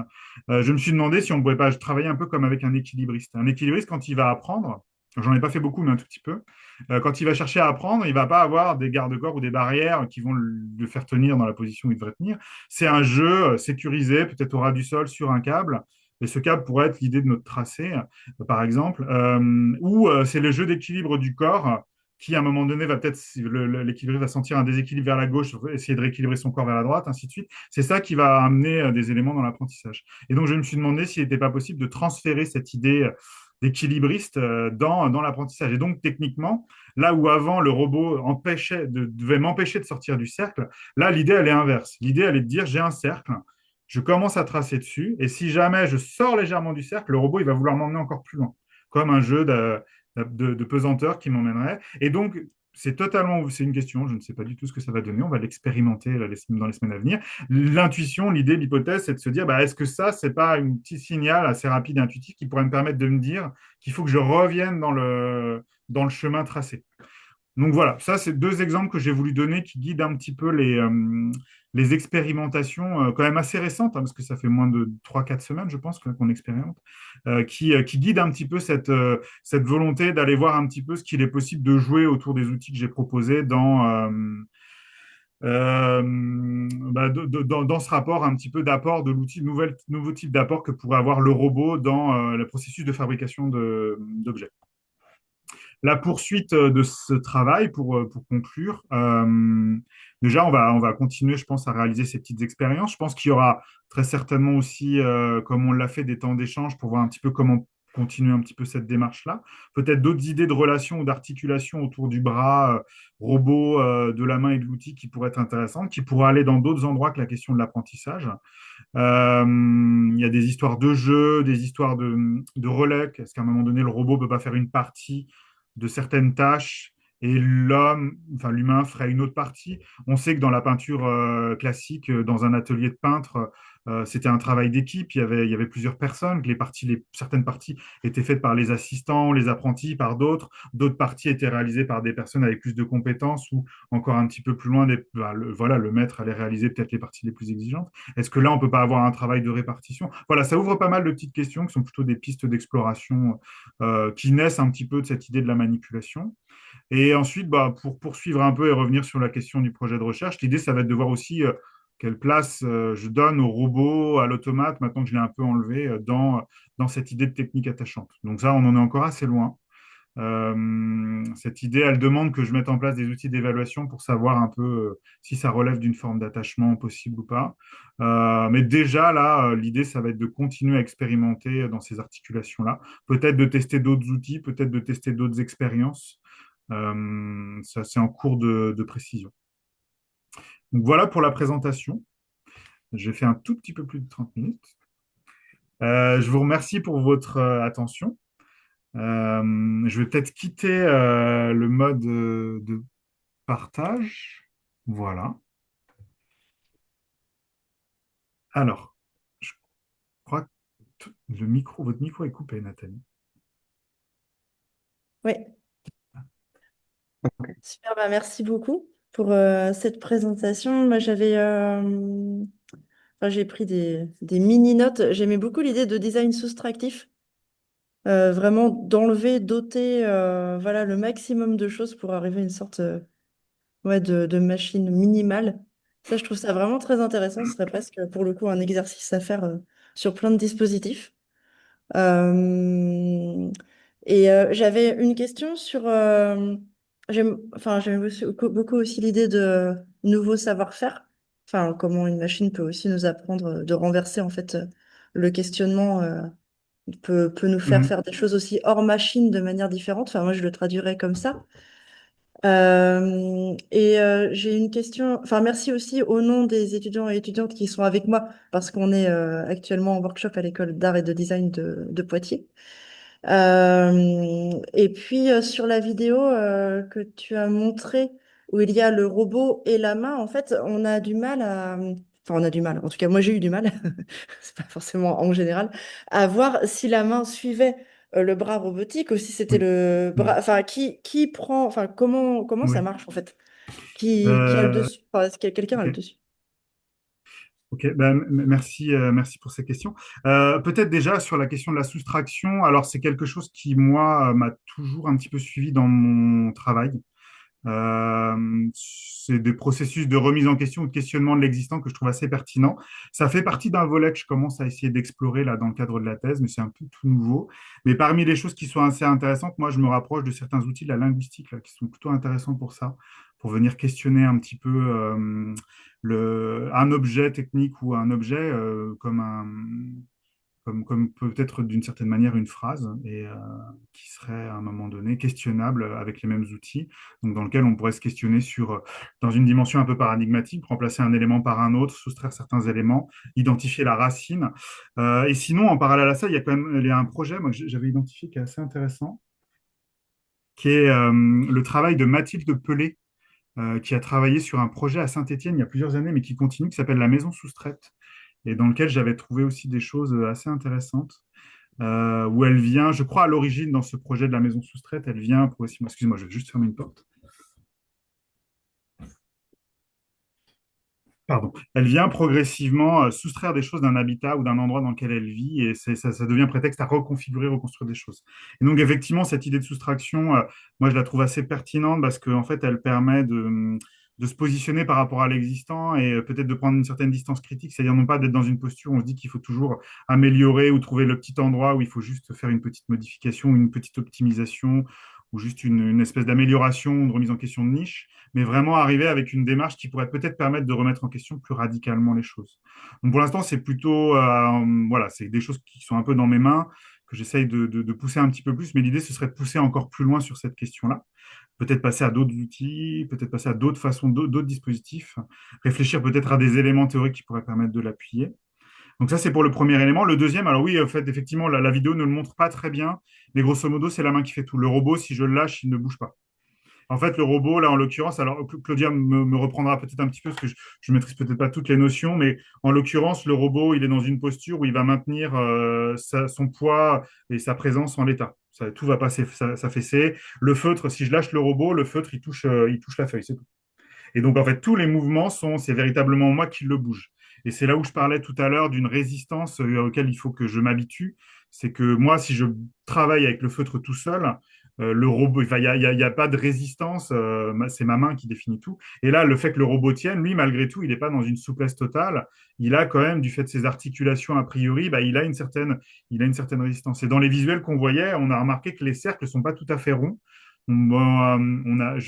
je me suis demandé si on ne pourrait pas travailler un peu comme avec un équilibriste. Un équilibriste, quand il va apprendre, j'en ai pas fait beaucoup, mais un tout petit peu, quand il va chercher à apprendre, il va pas avoir des garde-corps ou des barrières qui vont le faire tenir dans la position où il devrait tenir. C'est un jeu sécurisé, peut-être au ras du sol, sur un câble. Et ce câble pourrait être l'idée de notre tracé, par exemple, ou c'est le jeu d'équilibre du corps qui, à un moment donné, va peut-être, l'équilibre va sentir un déséquilibre vers la gauche, essayer de rééquilibrer son corps vers la droite, ainsi de suite. C'est ça qui va amener des éléments dans l'apprentissage. Et donc, je me suis demandé s'il n'était pas possible de transférer cette idée d'équilibriste dans l'apprentissage. Et donc, techniquement, là où avant le robot devait m'empêcher de sortir du cercle, là, l'idée, elle est inverse. L'idée, elle est de dire, j'ai un cercle, je commence à tracer dessus, et si jamais je sors légèrement du cercle, le robot, il va vouloir m'emmener encore plus loin, comme un jeu de pesanteur qui m'emmènerait. Et donc, c'est une question, je ne sais pas du tout ce que ça va donner, on va l'expérimenter là, dans les semaines à venir. L'intuition, l'idée, l'hypothèse, c'est de se dire, bah, est-ce que ça, c'est pas un petit signal assez rapide et intuitif qui pourrait me permettre de me dire qu'il faut que je revienne dans le chemin tracé. Donc voilà, ça, c'est deux exemples que j'ai voulu donner qui guident un petit peu les expérimentations, quand même assez récentes, hein, parce que ça fait moins de 3 4 semaines, je pense, qu'on expérimente, qui guident un petit peu cette volonté d'aller voir un petit peu ce qu'il est possible de jouer autour des outils que j'ai proposés dans ce rapport un petit peu d'apport de l'outil, nouveau type d'apport que pourrait avoir le robot dans le processus de fabrication d'objets. La poursuite de ce travail, pour conclure, déjà, on va continuer, je pense, à réaliser ces petites expériences. Je pense qu'il y aura très certainement aussi, comme on l'a fait, des temps d'échange pour voir un petit peu comment continuer un petit peu cette démarche-là. Peut-être d'autres idées de relation ou d'articulation autour du bras robot, de la main et de l'outil qui pourraient être intéressantes, qui pourraient aller dans d'autres endroits que la question de l'apprentissage. Il y a des histoires de jeu, des histoires de relais. Est-ce qu'à un moment donné, le robot ne peut pas faire une partie de certaines tâches et l'homme, enfin l'humain ferait une autre partie. On sait que dans la peinture classique, dans un atelier de peintre, c'était un travail d'équipe, il y avait plusieurs personnes, que certaines parties étaient faites par les assistants, les apprentis, par d'autres parties étaient réalisées par des personnes avec plus de compétences ou encore un petit peu plus loin, voilà, le maître allait réaliser peut-être les parties les plus exigeantes. Est-ce que là, on ne peut pas avoir un travail de répartition? Voilà, ça ouvre pas mal de petites questions qui sont plutôt des pistes d'exploration qui naissent un petit peu de cette idée de la manipulation. Et ensuite, bah, pour poursuivre un peu et revenir sur la question du projet de recherche, l'idée, ça va être de voir aussi quelle place je donne au robot, à l'automate, maintenant que je l'ai un peu enlevé, dans cette idée de technique attachante. Donc ça, on en est encore assez loin. Cette idée, elle demande que je mette en place des outils d'évaluation pour savoir un peu si ça relève d'une forme d'attachement possible ou pas. Mais déjà, là, l'idée, ça va être de continuer à expérimenter dans ces articulations-là. Peut-être de tester d'autres outils, peut-être de tester d'autres expériences. Ça, c'est en cours de précision. Donc voilà pour la présentation. J'ai fait un tout petit peu plus de 30 minutes. Je vous remercie pour votre attention. Je vais peut-être quitter le mode de partage. Voilà. Alors, je crois que votre micro est coupé, Nathalie. Oui, super, bah, merci beaucoup pour cette présentation. Moi, j'ai pris des mini-notes. J'aimais beaucoup l'idée de design soustractif, vraiment d'enlever, d'ôter voilà, le maximum de choses pour arriver à une sorte ouais, de machine minimale. Ça, je trouve ça vraiment très intéressant. Ce serait presque pour le coup un exercice à faire sur plein de dispositifs. Euh, J'avais une question sur. J'aime beaucoup aussi l'idée de nouveaux savoir-faire. Enfin, comment une machine peut aussi nous apprendre de renverser en fait le questionnement, peut nous faire Mhm. faire des choses aussi hors machine de manière différente. Enfin, moi, je le traduirais comme ça. J'ai une question. Enfin, merci aussi au nom des étudiants et étudiantes qui sont avec moi parce qu'on est actuellement en workshop à l'école d'art et de design de Poitiers. Sur la vidéo que tu as montrée, où il y a le robot et la main, en fait, on a du mal à... Enfin, on a du mal. En tout cas, moi, j'ai eu du mal, c'est pas forcément en général, à voir si la main suivait le bras robotique ou si c'était Oui. le bras... Mhm. Enfin, qui prend... Enfin, comment ça Oui. marche, en fait? Qui a le Euh, dessus? Enfin, est-ce que quelqu'un a le ok. dessus? Ok, ben, merci, merci pour ces questions. Peut-être déjà sur la question de la soustraction, alors c'est quelque chose qui, moi, m'a toujours un petit peu suivi dans mon travail. C'est des processus de remise en question ou de questionnement de l'existant que je trouve assez pertinent. Ça fait partie d'un volet que je commence à essayer d'explorer là dans le cadre de la thèse, mais c'est un peu tout nouveau. Mais parmi les choses qui sont assez intéressantes, moi, je me rapproche de certains outils de la linguistique là, qui sont plutôt intéressants pour ça, pour venir questionner un petit peu un objet technique ou un objet comme peut-être d'une certaine manière une phrase et qui serait à un moment donné questionnable avec les mêmes outils, donc dans lequel on pourrait se questionner sur, dans une dimension un peu paradigmatique, remplacer un élément par un autre, soustraire certains éléments, identifier la racine. Et sinon, en parallèle à ça, il y a un projet moi, que j'avais identifié qui est assez intéressant, qui est le travail de Mathilde Pelé, qui a travaillé sur un projet à Saint-Étienne il y a plusieurs années, mais qui continue, qui s'appelle La Maison Soustraite, et dans lequel j'avais trouvé aussi des choses assez intéressantes où elle vient, je crois, à l'origine, dans ce projet de la maison soustraite, elle vient progressivement. Excuse-moi, je vais juste fermer une porte. Pardon. Elle vient progressivement soustraire des choses d'un habitat ou d'un endroit dans lequel elle vit, et ça devient prétexte à reconfigurer, reconstruire des choses. Et donc, effectivement, cette idée de soustraction, moi, je la trouve assez pertinente parce qu'en fait, elle permet de se positionner par rapport à l'existant et peut-être de prendre une certaine distance critique, c'est-à-dire non pas d'être dans une posture où on se dit qu'il faut toujours améliorer ou trouver le petit endroit où il faut juste faire une petite modification, une petite optimisation ou juste une espèce d'amélioration ou de remise en question de niche, mais vraiment arriver avec une démarche qui pourrait peut-être permettre de remettre en question plus radicalement les choses. Donc pour l'instant, c'est plutôt, voilà, c'est des choses qui sont un peu dans mes mains, que j'essaye de pousser un petit peu plus, mais l'idée, ce serait de pousser encore plus loin sur cette question-là. Peut-être passer à d'autres outils, peut-être passer à d'autres façons, d'autres dispositifs, réfléchir peut-être à des éléments théoriques qui pourraient permettre de l'appuyer. Donc ça, c'est pour le premier élément. Le deuxième, alors oui, en fait, effectivement, la vidéo ne le montre pas très bien, mais grosso modo, c'est la main qui fait tout. Le robot, si je le lâche, il ne bouge pas. En fait, le robot, là, en l'occurrence, alors Claudia me reprendra peut-être un petit peu, parce que je maîtrise peut-être pas toutes les notions, mais en l'occurrence, le robot, il est dans une posture où il va maintenir son poids et sa présence en l'état. Tout va pas s'affaisser. Le feutre, si je lâche le robot, le feutre, il touche la feuille, c'est tout. Et donc, en fait, tous les mouvements c'est véritablement moi qui le bouge. Et c'est là où je parlais tout à l'heure d'une résistance auquel il faut que je m'habitue. C'est que moi, si je travaille avec le feutre tout seul, le robot, enfin, il y a pas de résistance, c'est ma main qui définit tout. Et là, le fait que le robot tienne, lui, malgré tout, il n'est pas dans une souplesse totale. Il a quand même, du fait de ses articulations a priori, bah, il a une certaine résistance. Et dans les visuels qu'on voyait, on a remarqué que les cercles ne sont pas tout à fait ronds. On ne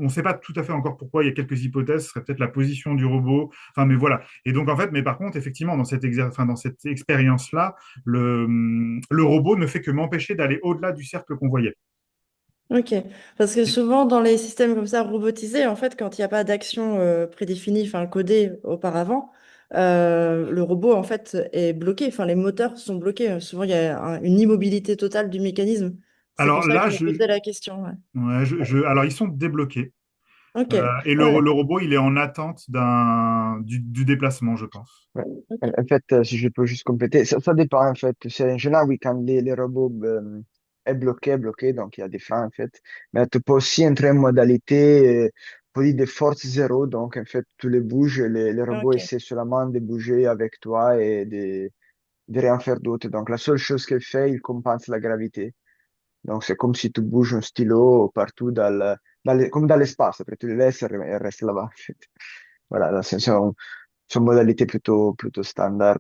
sait pas tout à fait encore pourquoi. Il y a quelques hypothèses. Ce serait peut-être la position du robot. Enfin, mais voilà. Et donc, en fait, mais par contre, effectivement, dans cette expérience-là, le robot ne fait que m'empêcher d'aller au-delà du cercle qu'on voyait. Ok, parce que souvent dans les systèmes comme ça robotisés, en fait, quand il n'y a pas d'action prédéfinie, enfin codée auparavant, le robot en fait est bloqué. Enfin, les moteurs sont bloqués. Souvent, il y a une immobilité totale du mécanisme. C'est pour Alors ça que là, je me posais la question. Ouais. alors ils sont débloqués. Ok, Et ouais, le robot, il est en attente du déplacement, je pense. Ouais. ok, En fait, si je peux juste compléter, ça dépend en fait. C'est en général, oui, quand les robots est bloqué, donc il y a des freins en fait. Mais tu peux aussi entrer en modalité, police de force zéro, donc en fait, tu les bouges, les robots ok, essaient seulement de bouger avec toi et de rien faire d'autre. Donc la seule chose qu'elle fait, il compense la gravité. Donc c'est comme si tu bouges un stylo partout comme dans l'espace. Après, tu le laisses et elle reste là-bas. En fait. Voilà, là, c'est une modalité plutôt standard.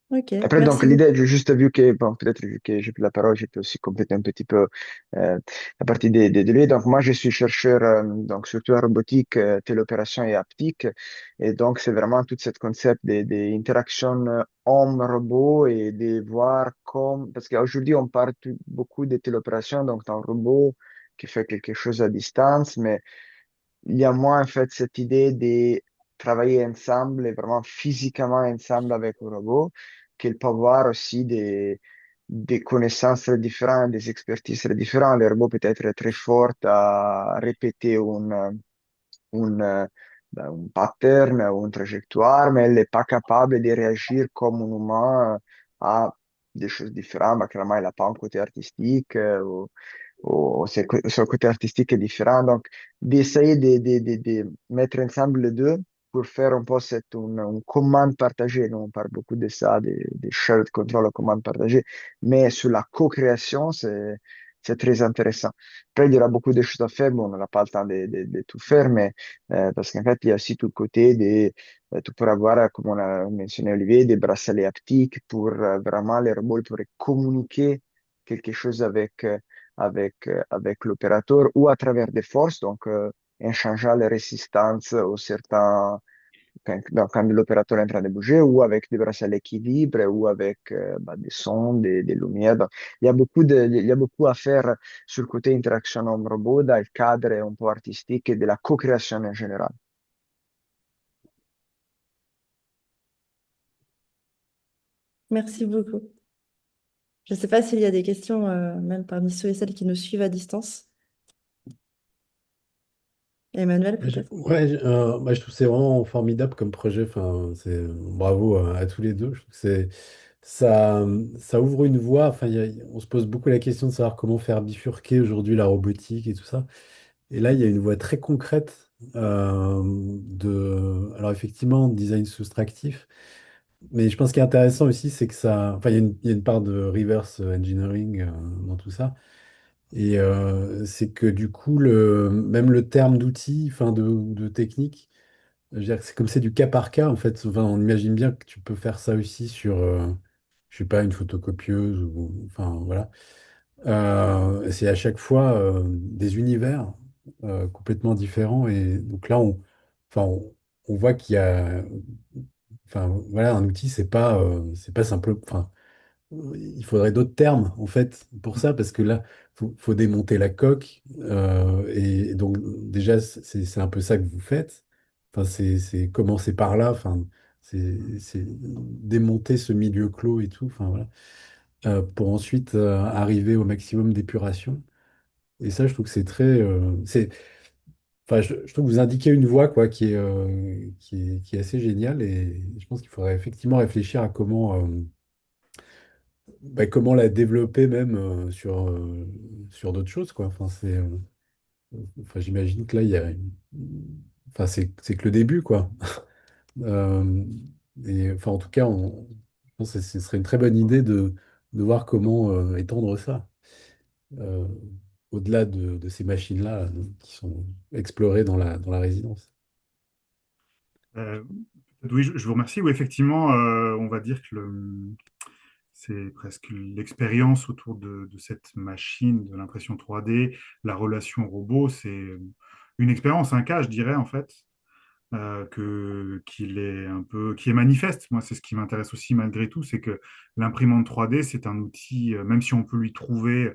ok. Après, donc, Merci beaucoup. l'idée, j'ai juste vu que, bon, peut-être vu que j'ai pris la parole, j'ai pu aussi compléter un petit peu la partie de lui. Donc, moi, je suis chercheur, donc, surtout en robotique, téléopération et haptique. Et donc, c'est vraiment tout ce concept d'interaction homme-robot et de voir comme, parce qu'aujourd'hui, on parle beaucoup de téléopération, donc, un robot qui fait quelque chose à distance, mais il y a moins en fait cette idée de travailler ensemble et vraiment physiquement ensemble avec un robot, qu'il peut avoir aussi des connaissances très différentes, des expertises très différentes. Le robot peut être très fort à répéter un, un pattern ou une trajectoire, mais elle n'est pas capable de réagir comme un humain à des choses différentes. Bah, clairement, elle n'a pas un côté artistique ou son côté artistique est différent. Donc, d'essayer de mettre ensemble les deux pour faire un peu une commande partagée. Nous, on parle beaucoup de ça, des shared control, commande partagée, mais sur la co-création, c'est très intéressant. Après, il y aura beaucoup de choses à faire. Bon, on n'aura pas le temps de tout faire, mais parce qu'en fait, il y a aussi tout le côté tu pourras avoir, comme on a mentionné Olivier, des bracelets haptiques pour vraiment les robots pourraient communiquer quelque chose avec l'opérateur ou à travers des forces, donc en changeant les résistances aux certains, quand l'opérateur est en train de bouger, ou avec des bracelets qui vibrent, ou avec bah, des sons, des lumières. Donc, il y a beaucoup à faire sur le côté interaction homme-robot dans le cadre un peu artistique et de la co-création en général. Merci beaucoup. Je ne sais pas s'il y a des questions, même parmi ceux et celles qui nous suivent à distance. Emmanuel, peut-être? Je trouve que c'est vraiment formidable comme projet. Enfin, bravo à tous les deux. Je trouve que ça, ça ouvre une voie. Enfin, on se pose beaucoup la question de savoir comment faire bifurquer aujourd'hui la robotique et tout ça. Et là, il y a une voie très concrète alors effectivement, design soustractif. Mais je pense qu'il est intéressant aussi, c'est que ça, enfin, il y a une part de reverse engineering dans tout ça. Et c'est que du coup, même le terme d'outil, enfin de technique, je veux dire que c'est comme c'est du cas par cas, en fait. Enfin, on imagine bien que tu peux faire ça aussi sur, je sais pas, une photocopieuse ou, enfin, voilà. C'est à chaque fois des univers complètement différents. Et donc là, enfin, on voit qu'il y a, enfin, voilà, un outil, c'est pas simple. Enfin, il faudrait d'autres termes, en fait, pour ça, parce que là, faut démonter la coque. Et donc, déjà, c'est un peu ça que vous faites. Enfin, c'est commencer par là. Enfin, c'est démonter ce milieu clos et tout. Enfin, voilà. Pour ensuite arriver au maximum d'épuration. Et ça, je trouve que c'est très, enfin, je trouve que vous indiquez une voie quoi, qui est assez géniale et je pense qu'il faudrait effectivement réfléchir à comment la développer même sur d'autres choses, quoi. Enfin, j'imagine que là, enfin, c'est que le début, quoi. Euh, et enfin, en tout cas, je pense que ce serait une très bonne idée de voir comment étendre ça euh, au-delà de ces machines-là qui sont explorées dans la résidence. Euh, oui, je vous remercie. Oui, effectivement, on va dire que c'est presque l'expérience autour de cette machine, de l'impression 3D, la relation robot, c'est une expérience, un cas, je dirais, en fait, qu'il est un peu, qui est manifeste. Moi, c'est ce qui m'intéresse aussi malgré tout, c'est que l'imprimante 3D, c'est un outil, même si on peut lui trouver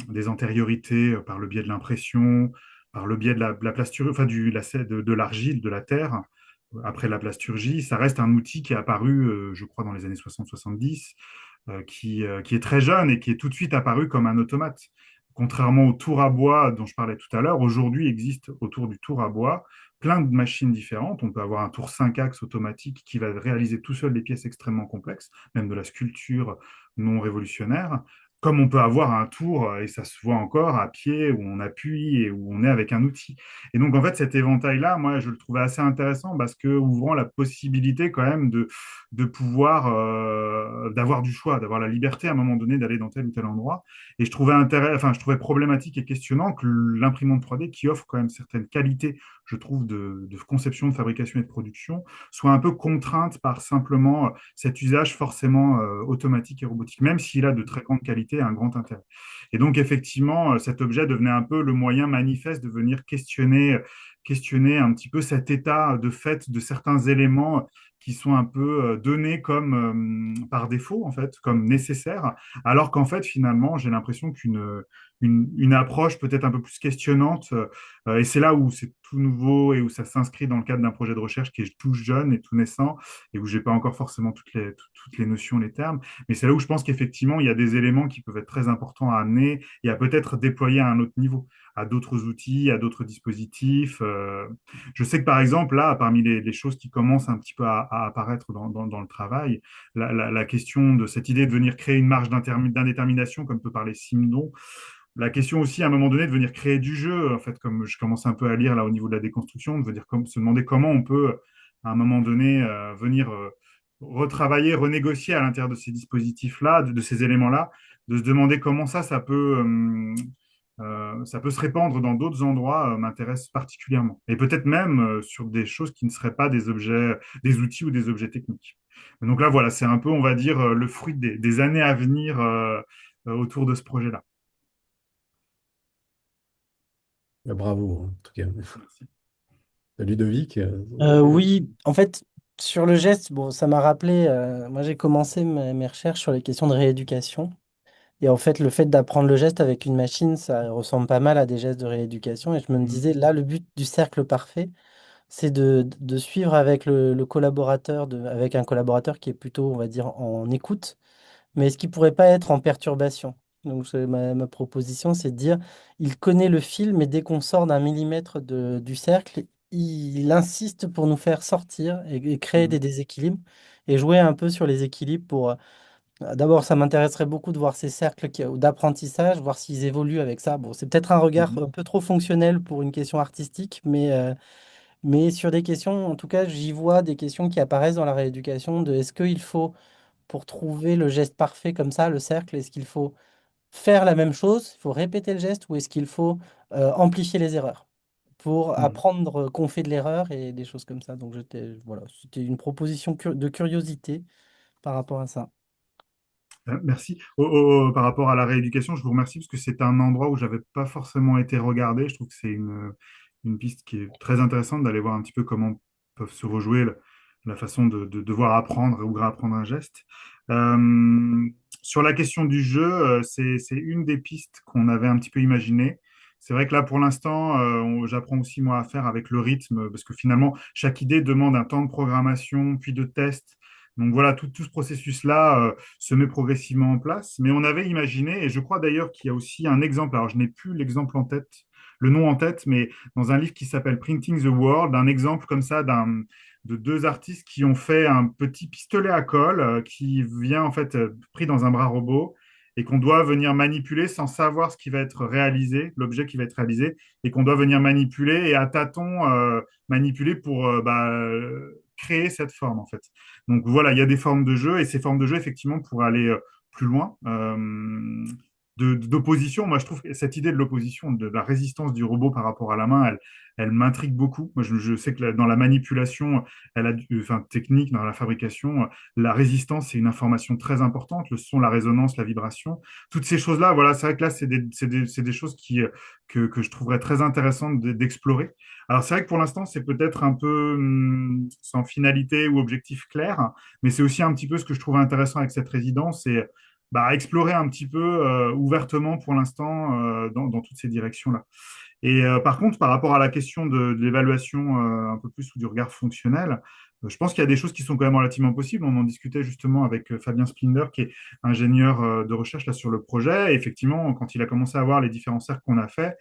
des antériorités par le biais de l'impression, par le biais de la plasturgie, enfin de l'argile, de la terre, après la plasturgie, ça reste un outil qui est apparu, je crois, dans les années 60-70, qui est très jeune et qui est tout de suite apparu comme un automate. Contrairement au tour à bois dont je parlais tout à l'heure, aujourd'hui existe autour du tour à bois plein de machines différentes. On peut avoir un tour 5 axes automatique qui va réaliser tout seul des pièces extrêmement complexes, même de la sculpture non révolutionnaire. Comme on peut avoir un tour, et ça se voit encore, à pied, où on appuie et où on est avec un outil. Et donc, en fait, cet éventail-là, moi, je le trouvais assez intéressant parce que ouvrant la possibilité quand même de pouvoir, d'avoir du choix, d'avoir la liberté à un moment donné d'aller dans tel ou tel endroit. Et je trouvais problématique et questionnant que l'imprimante 3D, qui offre quand même certaines qualités, je trouve, de conception, de fabrication et de production, soit un peu contrainte par simplement cet usage forcément automatique et robotique, même s'il a de très grandes qualités et un grand intérêt. Et donc, effectivement, cet objet devenait un peu le moyen manifeste de venir questionner un petit peu cet état de fait de certains éléments qui sont un peu donnés comme par défaut, en fait, comme nécessaires, alors qu'en fait, finalement, j'ai l'impression qu'une approche peut-être un peu plus questionnante, et c'est là où c'est tout nouveau et où ça s'inscrit dans le cadre d'un projet de recherche qui est tout jeune et tout naissant, et où j'ai pas encore forcément toutes les notions, les termes, mais c'est là où je pense qu'effectivement, il y a des éléments qui peuvent être très importants à amener et à peut-être déployer à un autre niveau, à d'autres outils, à d'autres dispositifs. Je sais que par exemple, là, parmi les choses qui commencent un petit peu à apparaître dans le travail, la question de cette idée de venir créer une marge d'indétermination, comme peut parler Simon, la question aussi à un moment donné de venir créer du jeu, en fait, comme je commence un peu à lire là au niveau de la déconstruction, de venir se demander comment on peut à un moment donné venir retravailler, renégocier à l'intérieur de ces dispositifs-là, de ces éléments-là, de se demander comment ça peut se répandre dans d'autres endroits, m'intéresse particulièrement. Et peut-être même sur des choses qui ne seraient pas des objets, des outils ou des objets techniques. Donc là, voilà, c'est un peu, on va dire, le fruit des années à venir autour de ce projet-là. Bravo, en tout cas. Ludovic, Oui, en fait, sur le geste, bon, ça m'a rappelé, moi j'ai commencé mes recherches sur les questions de rééducation. Et en fait, le fait d'apprendre le geste avec une machine, ça ressemble pas mal à des gestes de rééducation. Et je me Mhm. disais, là, le but du cercle parfait, c'est de suivre avec le collaborateur, avec un collaborateur qui est plutôt, on va dire, en écoute, mais est-ce qu'il pourrait pas être en perturbation? Donc, ma proposition, c'est de dire, il connaît le fil, mais dès qu'on sort d'un millimètre du cercle, il insiste pour nous faire sortir et créer des Mhm. déséquilibres et jouer un peu sur les équilibres pour... D'abord, ça m'intéresserait beaucoup de voir ces cercles d'apprentissage, voir s'ils évoluent avec ça. Bon, c'est peut-être un regard Mhm. un peu trop fonctionnel pour une question artistique, mais sur des questions, en tout cas, j'y vois des questions qui apparaissent dans la rééducation de est-ce qu'il faut pour trouver le geste parfait comme ça, le cercle, est-ce qu'il faut faire la même chose, il faut répéter le geste, ou est-ce qu'il faut amplifier les erreurs pour Mhm. apprendre qu'on fait de l'erreur et des choses comme ça. Donc voilà, c'était une proposition de curiosité par rapport à ça. Merci. Par rapport à la rééducation, je vous remercie parce que c'est un endroit où j'avais pas forcément été regardé. Je trouve que c'est une piste qui est très intéressante d'aller voir un petit peu comment peuvent se rejouer la façon de devoir apprendre ou réapprendre un geste. Euh, sur la question du jeu, c'est une des pistes qu'on avait un petit peu imaginées. C'est vrai que là, pour l'instant, j'apprends aussi moi à faire avec le rythme parce que finalement, chaque idée demande un temps de programmation, puis de test Donc voilà, tout ce processus-là se met progressivement en place. Mais on avait imaginé, et je crois d'ailleurs qu'il y a aussi un exemple, alors je n'ai plus l'exemple en tête, le nom en tête, mais dans un livre qui s'appelle Printing the World, un exemple comme ça de deux artistes qui ont fait un petit pistolet à colle qui vient en fait pris dans un bras robot et qu'on doit venir manipuler sans savoir ce qui va être réalisé, l'objet qui va être réalisé, et qu'on doit venir manipuler et à tâtons manipuler pour créer cette forme en fait. Donc voilà, il y a des formes de jeu et ces formes de jeu, effectivement, pour aller plus loin, d'opposition, moi je trouve que cette idée de l'opposition, de la résistance du robot par rapport à la main, elle m'intrigue beaucoup. Moi je sais que dans la manipulation, enfin, technique, dans la fabrication, la résistance, c'est une information très importante, le son, la résonance, la vibration. Toutes ces choses-là, voilà, c'est vrai que là, c'est des choses que je trouverais très intéressantes d'explorer. Alors, c'est vrai que pour l'instant, c'est peut-être un peu sans finalité ou objectif clair, mais c'est aussi un petit peu ce que je trouve intéressant avec cette résidence, c'est explorer un petit peu ouvertement pour l'instant dans toutes ces directions-là. Et par contre, par rapport à la question de l'évaluation un peu plus ou du regard fonctionnel, je pense qu'il y a des choses qui sont quand même relativement possibles. On en discutait justement avec Fabien Splinder, qui est ingénieur de recherche là, sur le projet. Et effectivement, quand il a commencé à voir les différents cercles qu'on a fait,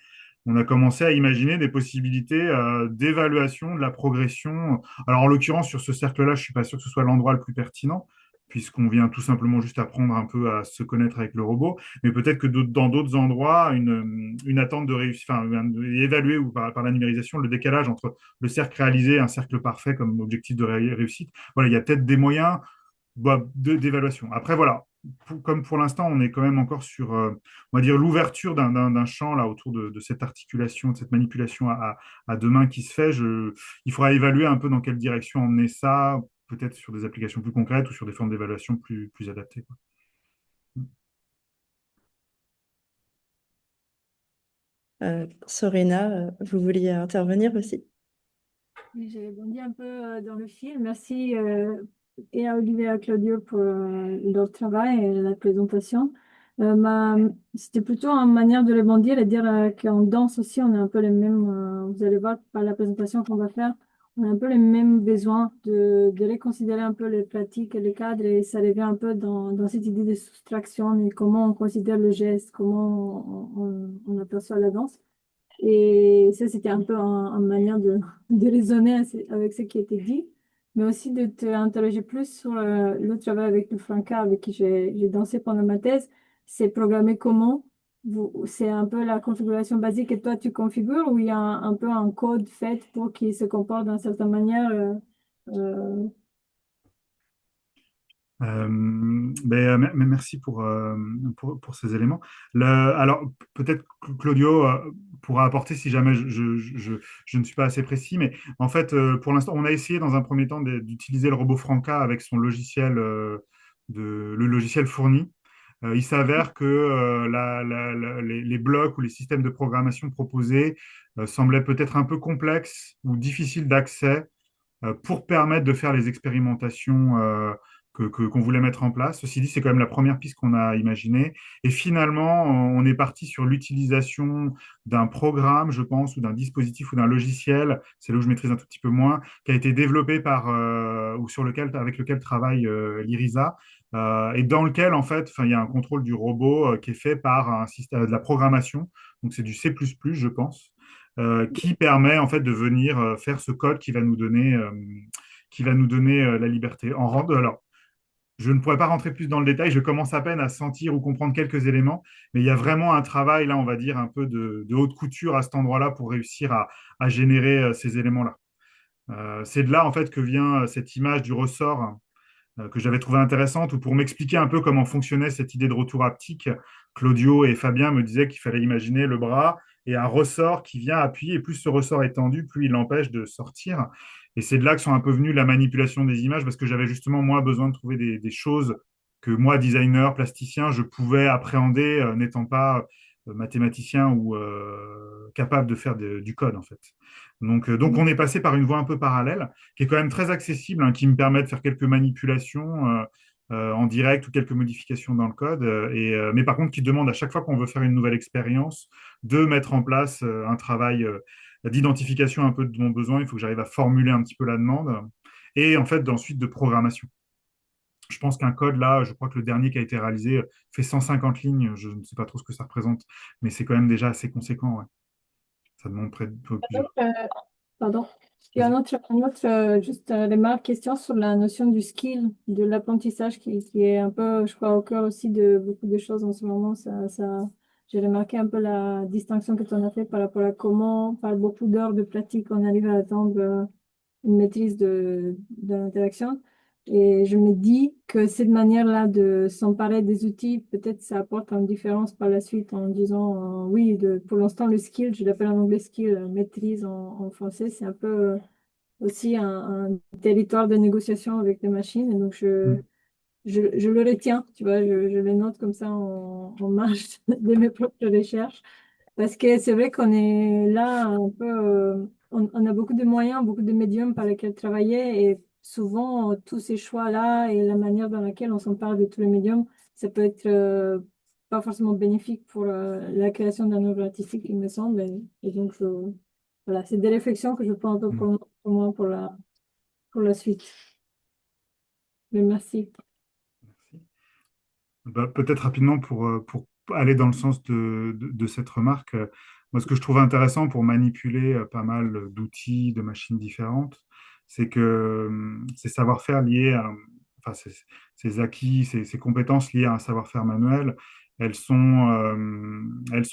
on a commencé à imaginer des possibilités d'évaluation de la progression. Alors, en l'occurrence, sur ce cercle-là, je ne suis pas sûr que ce soit l'endroit le plus pertinent, puisqu'on vient tout simplement juste apprendre un peu à se connaître avec le robot. Mais peut-être que dans d'autres endroits, une attente de réussite, enfin, évaluer ou par la numérisation le décalage entre le cercle réalisé et un cercle parfait comme objectif de réussite. Voilà, il y a peut-être des moyens d'évaluation. Après, voilà, comme pour l'instant, on est quand même encore sur, on va dire, l'ouverture d'un champ là autour de cette articulation, de cette manipulation à deux mains qui se fait. Il faudra évaluer un peu dans quelle direction emmener ça, peut-être sur des applications plus concrètes ou sur des formes d'évaluation plus adaptées, quoi. Sorena, vous vouliez intervenir aussi? Oui, j'ai bondi un peu dans le fil. Merci et à Olivier et à Claudio pour leur travail et la présentation. C'était plutôt une manière de rebondir et dire qu'en danse aussi, on a un peu les mêmes, vous allez voir par la présentation qu'on va faire, on a un peu les mêmes besoins de reconsidérer un peu les pratiques et les cadres et ça revient un peu dans cette idée de soustraction et comment on considère le geste, comment on aperçoit la danse. Et ça, c'était un peu une manière de raisonner avec ce qui a été dit, mais aussi de te interroger plus sur le travail avec le Franca, avec qui j'ai dansé pendant ma thèse. C'est programmé comment? C'est un peu la configuration basique que toi tu configures ou il y a un peu un code fait pour qu'il se comporte d'une certaine manière euh, Merci pour ces éléments. Alors, peut-être que Claudio pourra apporter si jamais je ne suis pas assez précis, mais en fait, pour l'instant, on a essayé dans un premier temps d'utiliser le robot Franca avec son logiciel, le logiciel fourni. Il s'avère que les blocs ou les systèmes de programmation proposés semblaient peut-être un peu complexes ou difficiles d'accès pour permettre de faire les expérimentations qu'on voulait mettre en place. Ceci dit, c'est quand même la première piste qu'on a imaginée. Et finalement, on est parti sur l'utilisation d'un programme, je pense, ou d'un dispositif ou d'un logiciel, c'est là où je maîtrise un tout petit peu moins, qui a été développé ou avec lequel travaille l'IRISA. Et dans lequel, en fait, il y a un contrôle du robot qui est fait par un système de la programmation. Donc, c'est du C++, je pense qui permet en fait de venir faire ce code qui va nous donner la liberté. Alors, je ne pourrais pas rentrer plus dans le détail, je commence à peine à sentir ou comprendre quelques éléments, mais il y a vraiment un travail, là, on va dire, un peu de haute couture à cet endroit-là pour réussir à générer ces éléments-là. C'est de là, en fait, que vient cette image du ressort que j'avais trouvé intéressante, ou pour m'expliquer un peu comment fonctionnait cette idée de retour haptique, Claudio et Fabien me disaient qu'il fallait imaginer le bras et un ressort qui vient appuyer, et plus ce ressort est tendu, plus il l'empêche de sortir. Et c'est de là que sont un peu venues la manipulation des images, parce que j'avais justement, moi, besoin de trouver des choses que moi, designer, plasticien, je pouvais appréhender, n'étant pas mathématicien ou capable de faire du code, en fait. Donc, on est passé par une voie un peu parallèle, qui est quand même très accessible, hein, qui me permet de faire quelques manipulations en direct ou quelques modifications dans le code, mais par contre qui demande à chaque fois qu'on veut faire une nouvelle expérience de mettre en place un travail d'identification un peu de mon besoin. Il faut que j'arrive à formuler un petit peu la demande et en fait ensuite de programmation. Je pense qu'un code, là, je crois que le dernier qui a été réalisé fait 150 lignes. Je ne sais pas trop ce que ça représente, mais c'est quand même déjà assez conséquent. Ouais. Ça demande près de plusieurs. Euh, Pardon. Il y a Vas-y. juste remarque, question sur la notion du skill, de l'apprentissage qui est un peu, je crois, au cœur aussi de beaucoup de choses en ce moment. J'ai remarqué un peu la distinction que tu en as fait par rapport à comment, par beaucoup d'heures de pratique, on arrive à atteindre une maîtrise de l'interaction. Et je me dis que cette manière-là de s'emparer des outils, peut-être ça apporte une différence par la suite en disant, oui, pour l'instant, le skill, je l'appelle en anglais skill, maîtrise en français, c'est un peu aussi un territoire de négociation avec les machines. Et donc, Mm. je le retiens, tu vois, je le note comme ça en marge de mes propres recherches. Parce que c'est vrai qu'on est là un peu, on a beaucoup de moyens, beaucoup de médiums par lesquels travailler et souvent tous ces choix-là et la manière dans laquelle on s'empare de tous les médiums, ça peut être pas forcément bénéfique pour la création d'un œuvre artistique, il me semble. Et donc, voilà, c'est des réflexions que je prends un peu Mm. pour moi pour la suite. Mais merci. Merci. Bah, peut-être rapidement pour aller dans le sens de cette remarque, moi, ce que je trouve intéressant pour manipuler pas mal d'outils, de machines différentes, c'est que ces savoir-faire liés à, enfin, ces acquis, ces compétences liées à un savoir-faire manuel, elles sont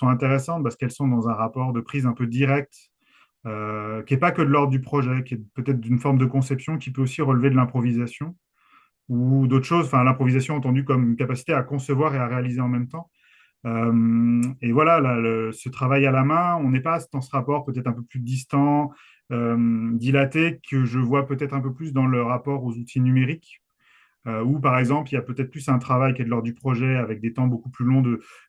intéressantes parce qu'elles sont dans un rapport de prise un peu direct, qui n'est pas que de l'ordre du projet, qui est peut-être d'une forme de conception qui peut aussi relever de l'improvisation ou d'autres choses, enfin l'improvisation entendue comme une capacité à concevoir et à réaliser en même temps. Et voilà, là, ce travail à la main, on n'est pas dans ce rapport peut-être un peu plus distant, dilaté, que je vois peut-être un peu plus dans le rapport aux outils numériques, où par exemple, il y a peut-être plus un travail qui est de l'ordre du projet avec des temps beaucoup plus longs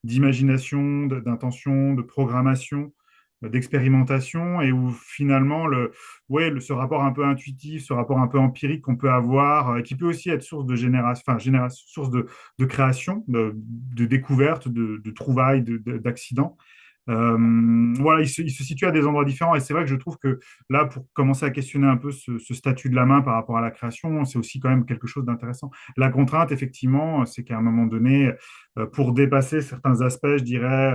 d'imagination, d'intention, de programmation, d'expérimentation, et où finalement, ce rapport un peu intuitif, ce rapport un peu empirique qu'on peut avoir, qui peut aussi être source de génération, enfin, source de création, de découverte, de trouvailles, d'accidents. Voilà, il se situe à des endroits différents et c'est vrai que je trouve que là, pour commencer à questionner un peu ce statut de la main par rapport à la création, c'est aussi quand même quelque chose d'intéressant. La contrainte, effectivement, c'est qu'à un moment donné, pour dépasser certains aspects, je dirais,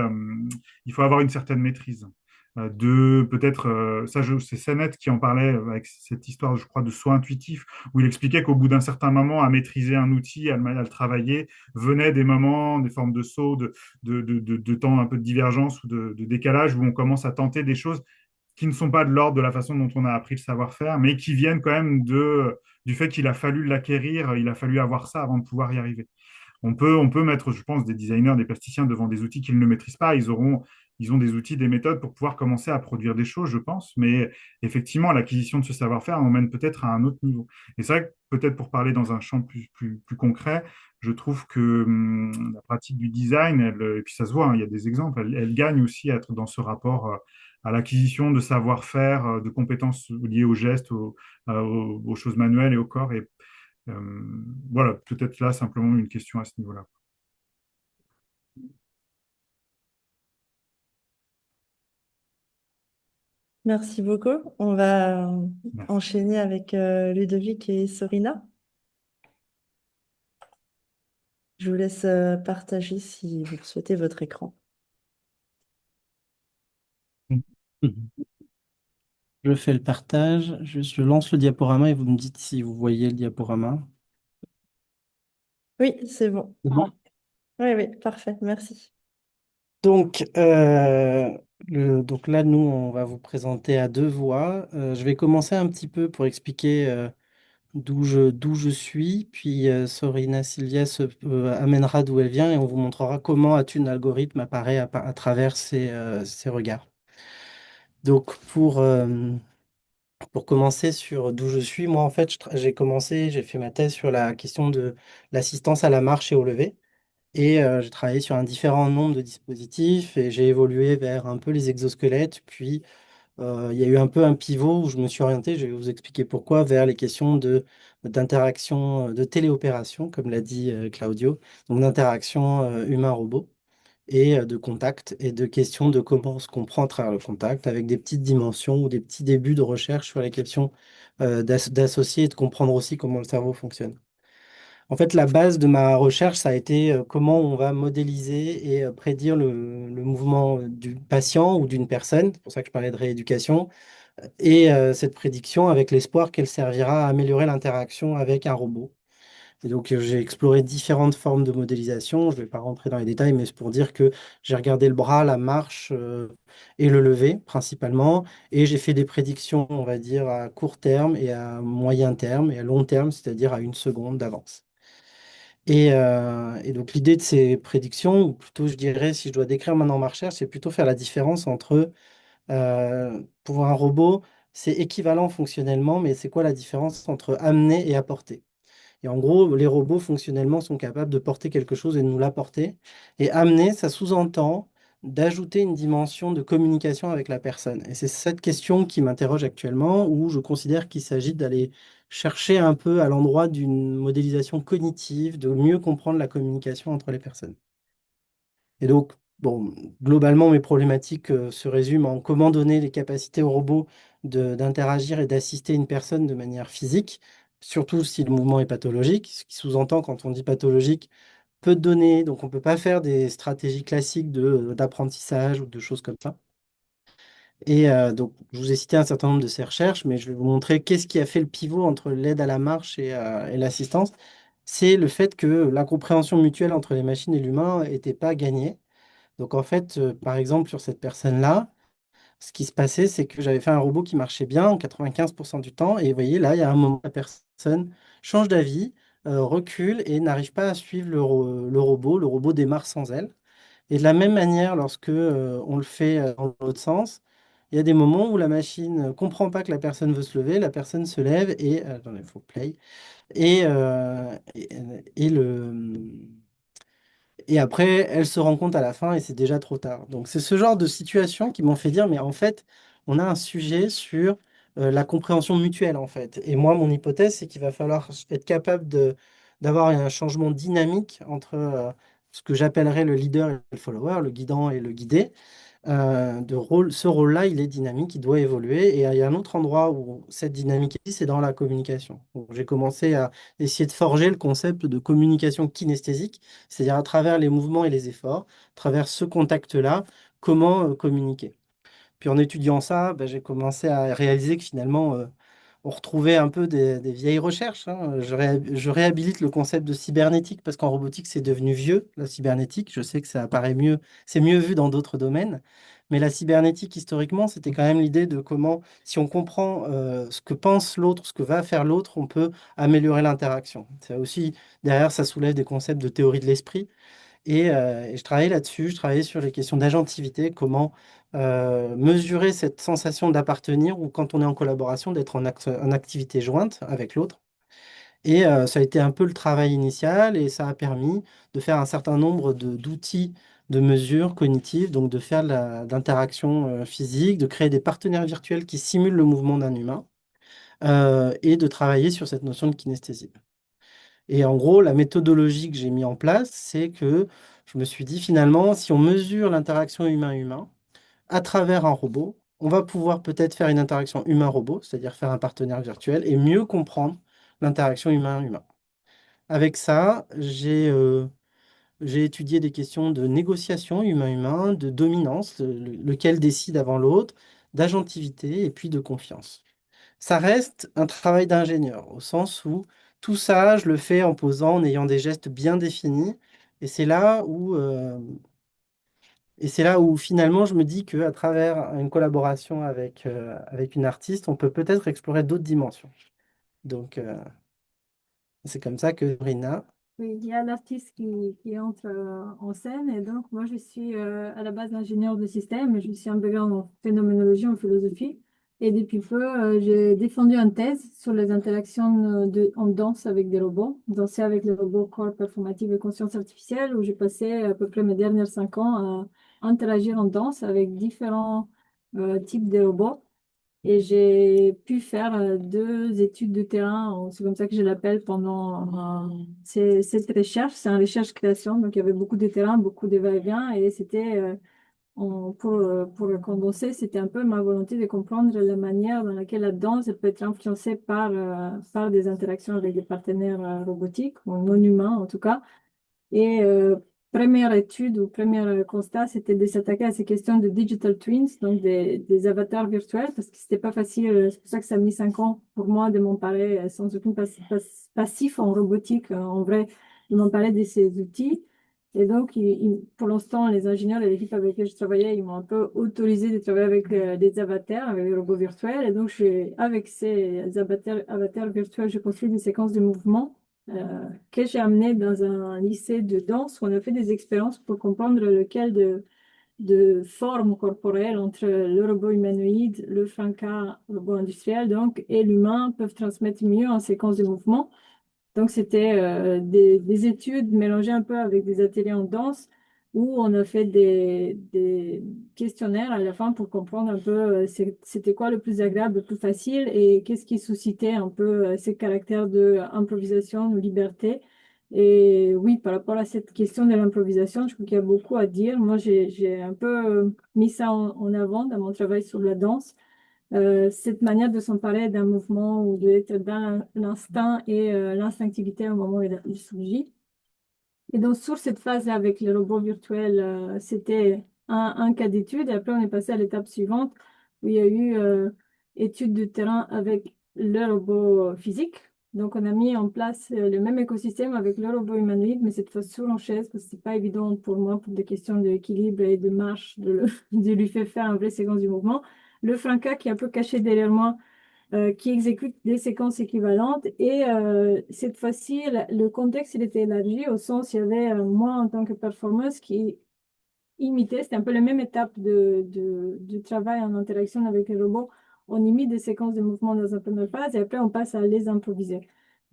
il faut avoir une certaine maîtrise. De peut-être, c'est Sennett qui en parlait avec cette histoire, je crois, de soi intuitif, où il expliquait qu'au bout d'un certain moment, à maîtriser un outil, à le travailler, venaient des moments, des formes de saut, de temps un peu de divergence ou de décalage où on commence à tenter des choses qui ne sont pas de l'ordre de la façon dont on a appris le savoir-faire, mais qui viennent quand même du fait qu'il a fallu l'acquérir, il a fallu avoir ça avant de pouvoir y arriver. On peut mettre, je pense, des designers, des plasticiens devant des outils qu'ils ne maîtrisent pas. Ils ont des outils, des méthodes pour pouvoir commencer à produire des choses, je pense. Mais effectivement, l'acquisition de ce savoir-faire emmène peut-être à un autre niveau. Et c'est vrai que peut-être pour parler dans un champ plus concret, je trouve que la pratique du design, et puis ça se voit, hein, il y a des exemples, elle gagne aussi à être dans ce rapport à l'acquisition de savoir-faire, de compétences liées aux gestes, aux choses manuelles et au corps. Et voilà, peut-être là simplement une question à ce niveau-là. Merci beaucoup. On va Merci. enchaîner avec Ludovic et Sorina. Je vous laisse partager si vous le souhaitez votre écran. Mhm. Je fais le partage, je lance le diaporama et vous me dites si vous voyez le diaporama. Oui, c'est bon. C'est bon. Oui, oui, parfait. Merci. Donc, donc là, nous, on va vous présenter à deux voix. Je vais commencer un petit peu pour expliquer d'où je suis, puis Sorina Silvia amènera d'où elle vient et on vous montrera comment Attune Algorithme apparaît à travers ses regards. Donc, pour commencer sur d'où je suis, moi, en fait, j'ai fait ma thèse sur la question de l'assistance à la marche et au lever. Et j'ai travaillé sur un différent nombre de dispositifs et j'ai évolué vers un peu les exosquelettes. Puis il y a eu un peu un pivot où je me suis orienté, je vais vous expliquer pourquoi, vers les questions d'interaction, de téléopération, comme l'a dit Claudio, donc d'interaction humain-robot et de contact et de questions de comment on se comprend à travers le contact avec des petites dimensions ou des petits débuts de recherche sur les questions d'associer et de comprendre aussi comment le cerveau fonctionne. En fait, la base de ma recherche, ça a été comment on va modéliser et prédire le mouvement du patient ou d'une personne. C'est pour ça que je parlais de rééducation. Et cette prédiction avec l'espoir qu'elle servira à améliorer l'interaction avec un robot. Et donc, j'ai exploré différentes formes de modélisation. Je ne vais pas rentrer dans les détails, mais c'est pour dire que j'ai regardé le bras, la marche et le lever principalement. Et j'ai fait des prédictions, on va dire, à court terme et à moyen terme et à long terme, c'est-à-dire à 1 seconde d'avance. Et donc, l'idée de ces prédictions, ou plutôt, je dirais, si je dois décrire maintenant ma recherche, c'est plutôt faire la différence entre, pour un robot, c'est équivalent fonctionnellement, mais c'est quoi la différence entre amener et apporter? Et en gros, les robots fonctionnellement sont capables de porter quelque chose et de nous l'apporter. Et amener, ça sous-entend d'ajouter une dimension de communication avec la personne. Et c'est cette question qui m'interroge actuellement, où je considère qu'il s'agit d'aller chercher un peu à l'endroit d'une modélisation cognitive, de mieux comprendre la communication entre les personnes. Et donc, bon, globalement, mes problématiques se résument en comment donner les capacités au robot d'interagir et d'assister une personne de manière physique, surtout si le mouvement est pathologique, ce qui sous-entend quand on dit pathologique, peu de données, donc on ne peut pas faire des stratégies classiques d'apprentissage ou de choses comme ça. Et donc, je vous ai cité un certain nombre de ces recherches, mais je vais vous montrer qu'est-ce qui a fait le pivot entre l'aide à la marche et l'assistance. C'est le fait que l'incompréhension mutuelle entre les machines et l'humain n'était pas gagnée. Donc en fait, par exemple, sur cette personne-là, ce qui se passait, c'est que j'avais fait un robot qui marchait bien en 95% du temps. Et vous voyez, là, il y a un moment, la personne change d'avis, recule et n'arrive pas à suivre le robot. Le robot démarre sans elle. Et de la même manière, lorsque on le fait dans l'autre sens, il y a des moments où la machine ne comprend pas que la personne veut se lever, la personne se lève et... attendez, il faut play. Et, et et après, elle se rend compte à la fin et c'est déjà trop tard. Donc, c'est ce genre de situation qui m'ont fait dire, mais en fait, on a un sujet sur la compréhension mutuelle, en fait. Et moi, mon hypothèse, c'est qu'il va falloir être capable d'avoir un changement dynamique entre ce que j'appellerais le leader et le follower, le guidant et le guidé, ce rôle-là, il est dynamique, il doit évoluer. Et il y a un autre endroit où cette dynamique est, c'est dans la communication. Donc, j'ai commencé à essayer de forger le concept de communication kinesthésique, c'est-à-dire à travers les mouvements et les efforts, à travers ce contact-là, comment communiquer. Puis en étudiant ça, ben, j'ai commencé à réaliser que finalement, on retrouvait un peu des vieilles recherches, hein. Je réhabilite le concept de cybernétique parce qu'en robotique, c'est devenu vieux, la cybernétique. Je sais que ça apparaît mieux, c'est mieux vu dans d'autres domaines. Mais la cybernétique, historiquement, c'était quand même l'idée de comment, si on comprend ce que pense l'autre, ce que va faire l'autre, on peut améliorer l'interaction. C'est aussi, derrière, ça soulève des concepts de théorie de l'esprit. Et je travaillais là-dessus, je travaillais sur les questions d'agentivité, comment mesurer cette sensation d'appartenir ou quand on est en collaboration, d'être en activité jointe avec l'autre. Et ça a été un peu le travail initial et ça a permis de faire un certain nombre d'outils de mesures cognitives, donc de faire d'interaction physique, de créer des partenaires virtuels qui simulent le mouvement d'un humain et de travailler sur cette notion de kinesthésie. Et en gros, la méthodologie que j'ai mis en place, c'est que je me suis dit finalement, si on mesure l'interaction humain-humain à travers un robot, on va pouvoir peut-être faire une interaction humain-robot, c'est-à-dire faire un partenaire virtuel et mieux comprendre l'interaction humain-humain. Avec ça, j'ai étudié des questions de négociation humain-humain, de dominance, lequel décide avant l'autre, d'agentivité et puis de confiance. Ça reste un travail d'ingénieur, au sens où tout ça, je le fais en posant, en ayant des gestes bien définis. Et c'est là où, euh, et c'est là où finalement je me dis qu'à travers une collaboration avec une artiste, on peut peut-être explorer d'autres dimensions. Donc, c'est comme ça que Rina. Oui, il y a l'artiste qui entre en scène et donc moi je suis à la base ingénieur de système, je suis un background en phénoménologie, en philosophie et depuis peu j'ai défendu une thèse sur les interactions en danse avec des robots, danser avec les robots, corps performatif et conscience artificielle où j'ai passé à peu près mes dernières 5 ans à interagir en danse avec différents types de robots. Et j'ai pu faire 2 études de terrain, c'est comme ça que je l'appelle, pendant cette recherche. C'est une recherche-création, donc il y avait beaucoup de terrain, beaucoup de va-et-vient, et c'était pour le condenser, c'était un peu ma volonté de comprendre la manière dans laquelle la danse peut être influencée par des interactions avec des partenaires robotiques, ou non humains en tout cas. Et première étude ou premier constat, c'était de s'attaquer à ces questions de digital twins, donc des avatars virtuels, parce que c'était pas facile. C'est pour ça que ça a mis 5 ans pour moi de m'emparer sans aucun passif en robotique, en vrai, de m'emparer de ces outils. Et donc, pour l'instant, les ingénieurs et l'équipe avec laquelle je travaillais, ils m'ont un peu autorisé de travailler avec des avatars, avec des robots virtuels. Et donc, avec ces avatars virtuels, je construis des séquences de mouvements que j'ai amené dans un lycée de danse où on a fait des expériences pour comprendre lequel de formes corporelles entre le robot humanoïde, le Franka robot industriel donc, et l'humain peuvent transmettre mieux en séquence de mouvement. Donc, c'était des études mélangées un peu avec des ateliers en danse où on a fait des questionnaires à la fin pour comprendre un peu c'était quoi le plus agréable, le plus facile et qu'est-ce qui suscitait un peu ces caractères d'improvisation ou liberté. Et oui, par rapport à cette question de l'improvisation, je crois qu'il y a beaucoup à dire. Moi, j'ai un peu mis ça en avant dans mon travail sur la danse cette manière de s'emparer d'un mouvement ou d'être dans l'instinct et l'instinctivité au moment où il surgit. Et donc, sur cette phase avec les robots virtuels, c'était un cas d'étude. Et après, on est passé à l'étape suivante où il y a eu étude de terrain avec le robot physique. Donc, on a mis en place le même écosystème avec le robot humanoïde, mais cette fois sur en chaise, parce que c'est pas évident pour moi, pour des questions d'équilibre et de marche, de lui faire une vraie séquence du mouvement. Le Franca qui est un peu caché derrière moi, qui exécute des séquences équivalentes. Et cette fois-ci, le contexte il était élargi au sens, il y avait moi en tant que performeuse qui imitait, c'était un peu la même étape du travail en interaction avec les robots. On imite des séquences de mouvements dans une première phase et après on passe à les improviser.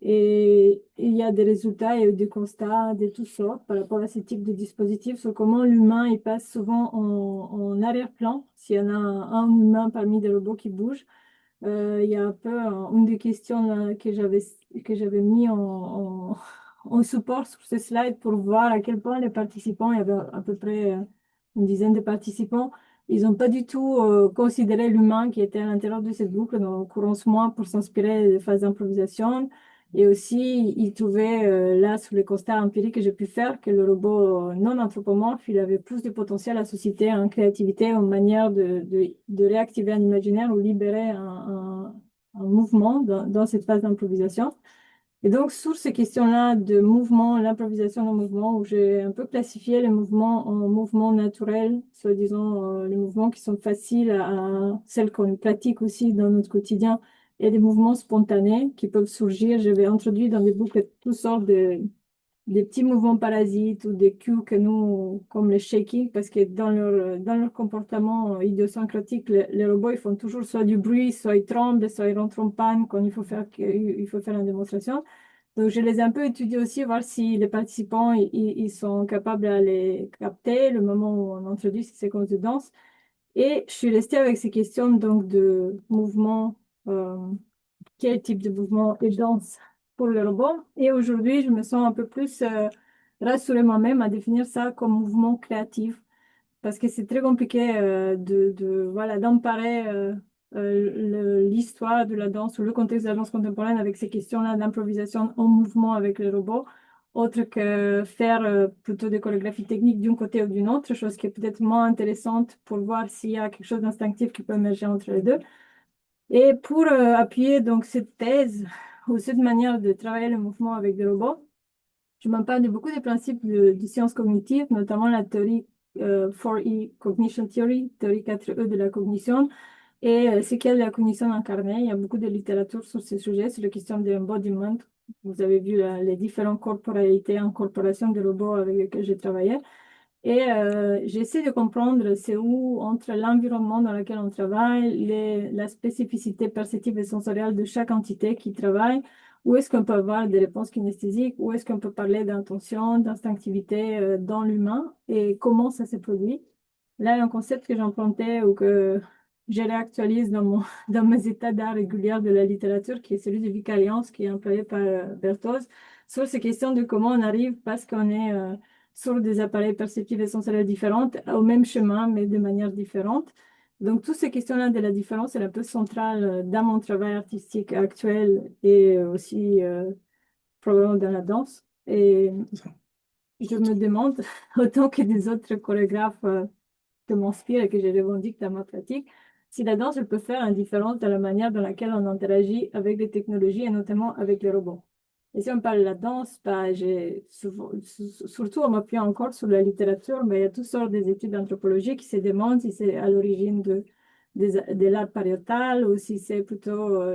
Et il y a des résultats et des constats de toutes sortes par rapport à ce type de dispositifs sur comment l'humain il passe souvent en arrière-plan s'il y en a un humain parmi des robots qui bougent. Il y a un peu une des questions là, que j'avais mis en support sur ce slide pour voir à quel point les participants, il y avait à peu près une dizaine de participants, ils n'ont pas du tout considéré l'humain qui était à l'intérieur de cette boucle, donc courant moi pour s'inspirer des phases d'improvisation. Et aussi, ils trouvaient là, sur les constats empiriques que j'ai pu faire, que le robot non anthropomorphe, il avait plus de potentiel à susciter en créativité, en manière de réactiver un imaginaire ou libérer un mouvement dans cette phase d'improvisation. Et donc, sur ces questions-là de mouvement, l'improvisation en mouvement, où j'ai un peu classifié les mouvements en mouvements naturels, soi-disant les mouvements qui sont faciles à celles qu'on pratique aussi dans notre quotidien, et des mouvements spontanés qui peuvent surgir. J'avais introduit dans des boucles toutes sortes des petits mouvements parasites ou des cues que nous, comme le shaking, parce que dans leur comportement idiosyncratique, les robots, ils font toujours soit du bruit, soit ils tremblent, soit ils rentrent en panne quand il faut faire une démonstration. Donc, je les ai un peu étudiés aussi, voir si les participants, ils sont capables à les capter le moment où on introduit ces séquences de danse. Et je suis restée avec ces questions donc de mouvement, quel type de mouvement et danse pour le robot. Et aujourd'hui, je me sens un peu plus rassurée moi-même à définir ça comme mouvement créatif parce que c'est très compliqué voilà, d'emparer l'histoire de la danse ou le contexte de la danse contemporaine avec ces questions-là d'improvisation en mouvement avec les robots, autre que faire plutôt des chorégraphies techniques d'un côté ou d'une autre, chose qui est peut-être moins intéressante pour voir s'il y a quelque chose d'instinctif qui peut émerger entre les deux. Et pour appuyer donc cette thèse ou cette manière de travailler le mouvement avec des robots, je m'empare de beaucoup des principes de sciences cognitives, notamment la théorie 4E Cognition Theory, théorie 4E de la cognition, et ce qu'est la cognition incarnée. Il y a beaucoup de littérature sur ce sujet, sur la question de l'embodiment. Vous avez vu les différentes corporalités, incorporations de robots avec lesquels j'ai travaillé. Et j'essaie de comprendre c'est où, entre l'environnement dans lequel on travaille, la spécificité perceptive et sensorielle de chaque entité qui travaille, où est-ce qu'on peut avoir des réponses kinesthésiques, où est-ce qu'on peut parler d'intention, d'instinctivité dans l'humain et comment ça se produit. Là, il y a un concept que j'empruntais ou que je réactualise dans mes états d'art réguliers de la littérature, qui est celui de vicariance, qui est employé par Berthoz, sur ces questions de comment on arrive, parce qu'on est sur des appareils perceptifs et sensoriels différents, au même chemin, mais de manière différente. Donc, toutes ces questions-là de la différence, c'est un peu central dans mon travail artistique actuel et aussi probablement dans la danse. Et je me demande, autant que des autres chorégraphes que m'inspirent et que je revendique dans ma pratique, si la danse elle peut faire une différence dans la manière dans laquelle on interagit avec les technologies et notamment avec les robots. Et si on parle de la danse, bah, surtout en m'appuyant encore sur la littérature, bah, il y a toutes sortes d'études d'anthropologie qui se demandent si c'est à l'origine de l'art pariétal ou si c'est plutôt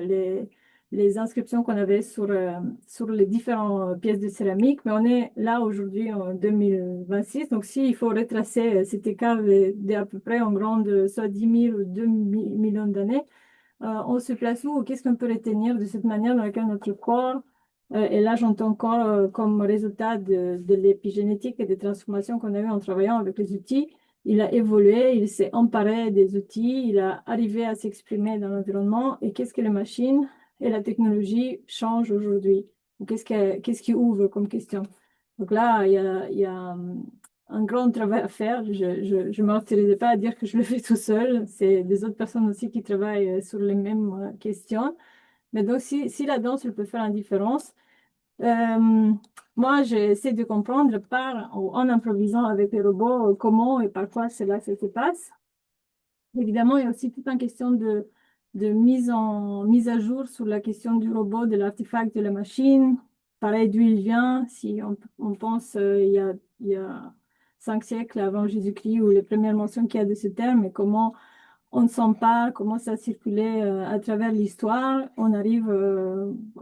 les inscriptions qu'on avait sur les différentes pièces de céramique. Mais on est là aujourd'hui en 2026. Donc, s'il faut retracer cet écart d'à peu près en grande, soit 10 000 ou 2 millions d'années, on se place où? Qu'est-ce qu'on peut retenir de cette manière dans laquelle notre corps, et là j'entends corps comme résultat de l'épigénétique et des transformations qu'on a eues en travaillant avec les outils, il a évolué, il s'est emparé des outils, il a arrivé à s'exprimer dans l'environnement. Et qu'est-ce que les machines et la technologie changent aujourd'hui? Ou qu'est-ce qui ouvre comme question? Donc là, il y a un grand travail à faire. Je ne m'autorisais pas à dire que je le fais tout seul. C'est des autres personnes aussi qui travaillent sur les mêmes questions. Mais donc, si la danse elle peut faire une différence, euh, moi, j'essaie de comprendre en improvisant avec les robots comment et par quoi cela se passe. Évidemment, il y a aussi toute une question de mise à jour sur la question du robot, de l'artefact, de la machine. Pareil, d'où il vient. Si on pense il y a 5 siècles avant Jésus-Christ, ou les premières mentions qu'il y a de ce terme, et comment on s'empare, comment ça circulait à travers l'histoire. On arrive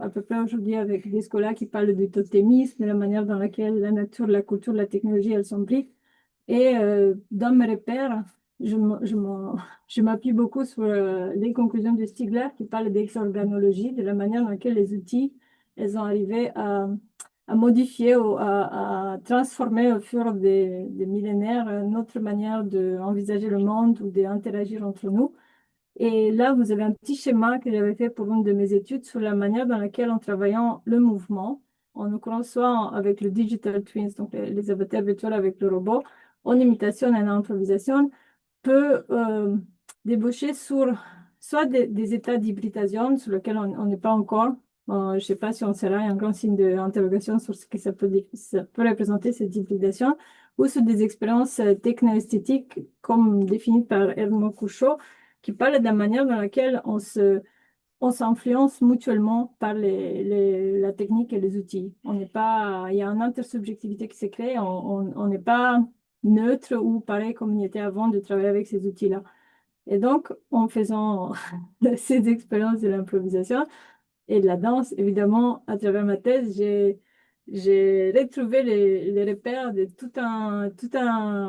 à peu près aujourd'hui avec des scolaires qui parlent du totémisme, de la manière dans laquelle la nature, la culture, la technologie, elles s'imbriquent. Et dans mes repères, je m'appuie beaucoup sur les conclusions de Stigler qui parle d'exorganologie, de la manière dans laquelle les outils, elles ont arrivé à modifier ou à transformer au fur des millénaires notre manière d'envisager le monde ou d'interagir entre nous. Et là, vous avez un petit schéma que j'avais fait pour une de mes études sur la manière dans laquelle, en travaillant le mouvement, en l'occurrence soit avec le digital twins, donc les avatars virtuels avec le robot, en imitation et en improvisation, peut déboucher sur soit des états d'hybridation sur lesquels on n'est pas encore. Je ne sais pas si on sera, il y a un grand signe d'interrogation sur ce que ça peut représenter, cette hybridation, ou sur des expériences techno-esthétiques comme définies par Hermann Couchot, qui parle de la manière dans laquelle on s'influence mutuellement par la technique et les outils. On n'est pas, il y a une intersubjectivité qui s'est créée, on n'est pas neutre ou pareil comme il était avant de travailler avec ces outils-là. Et donc, en faisant ces expériences de l'improvisation et de la danse, évidemment, à travers ma thèse, j'ai retrouvé les repères de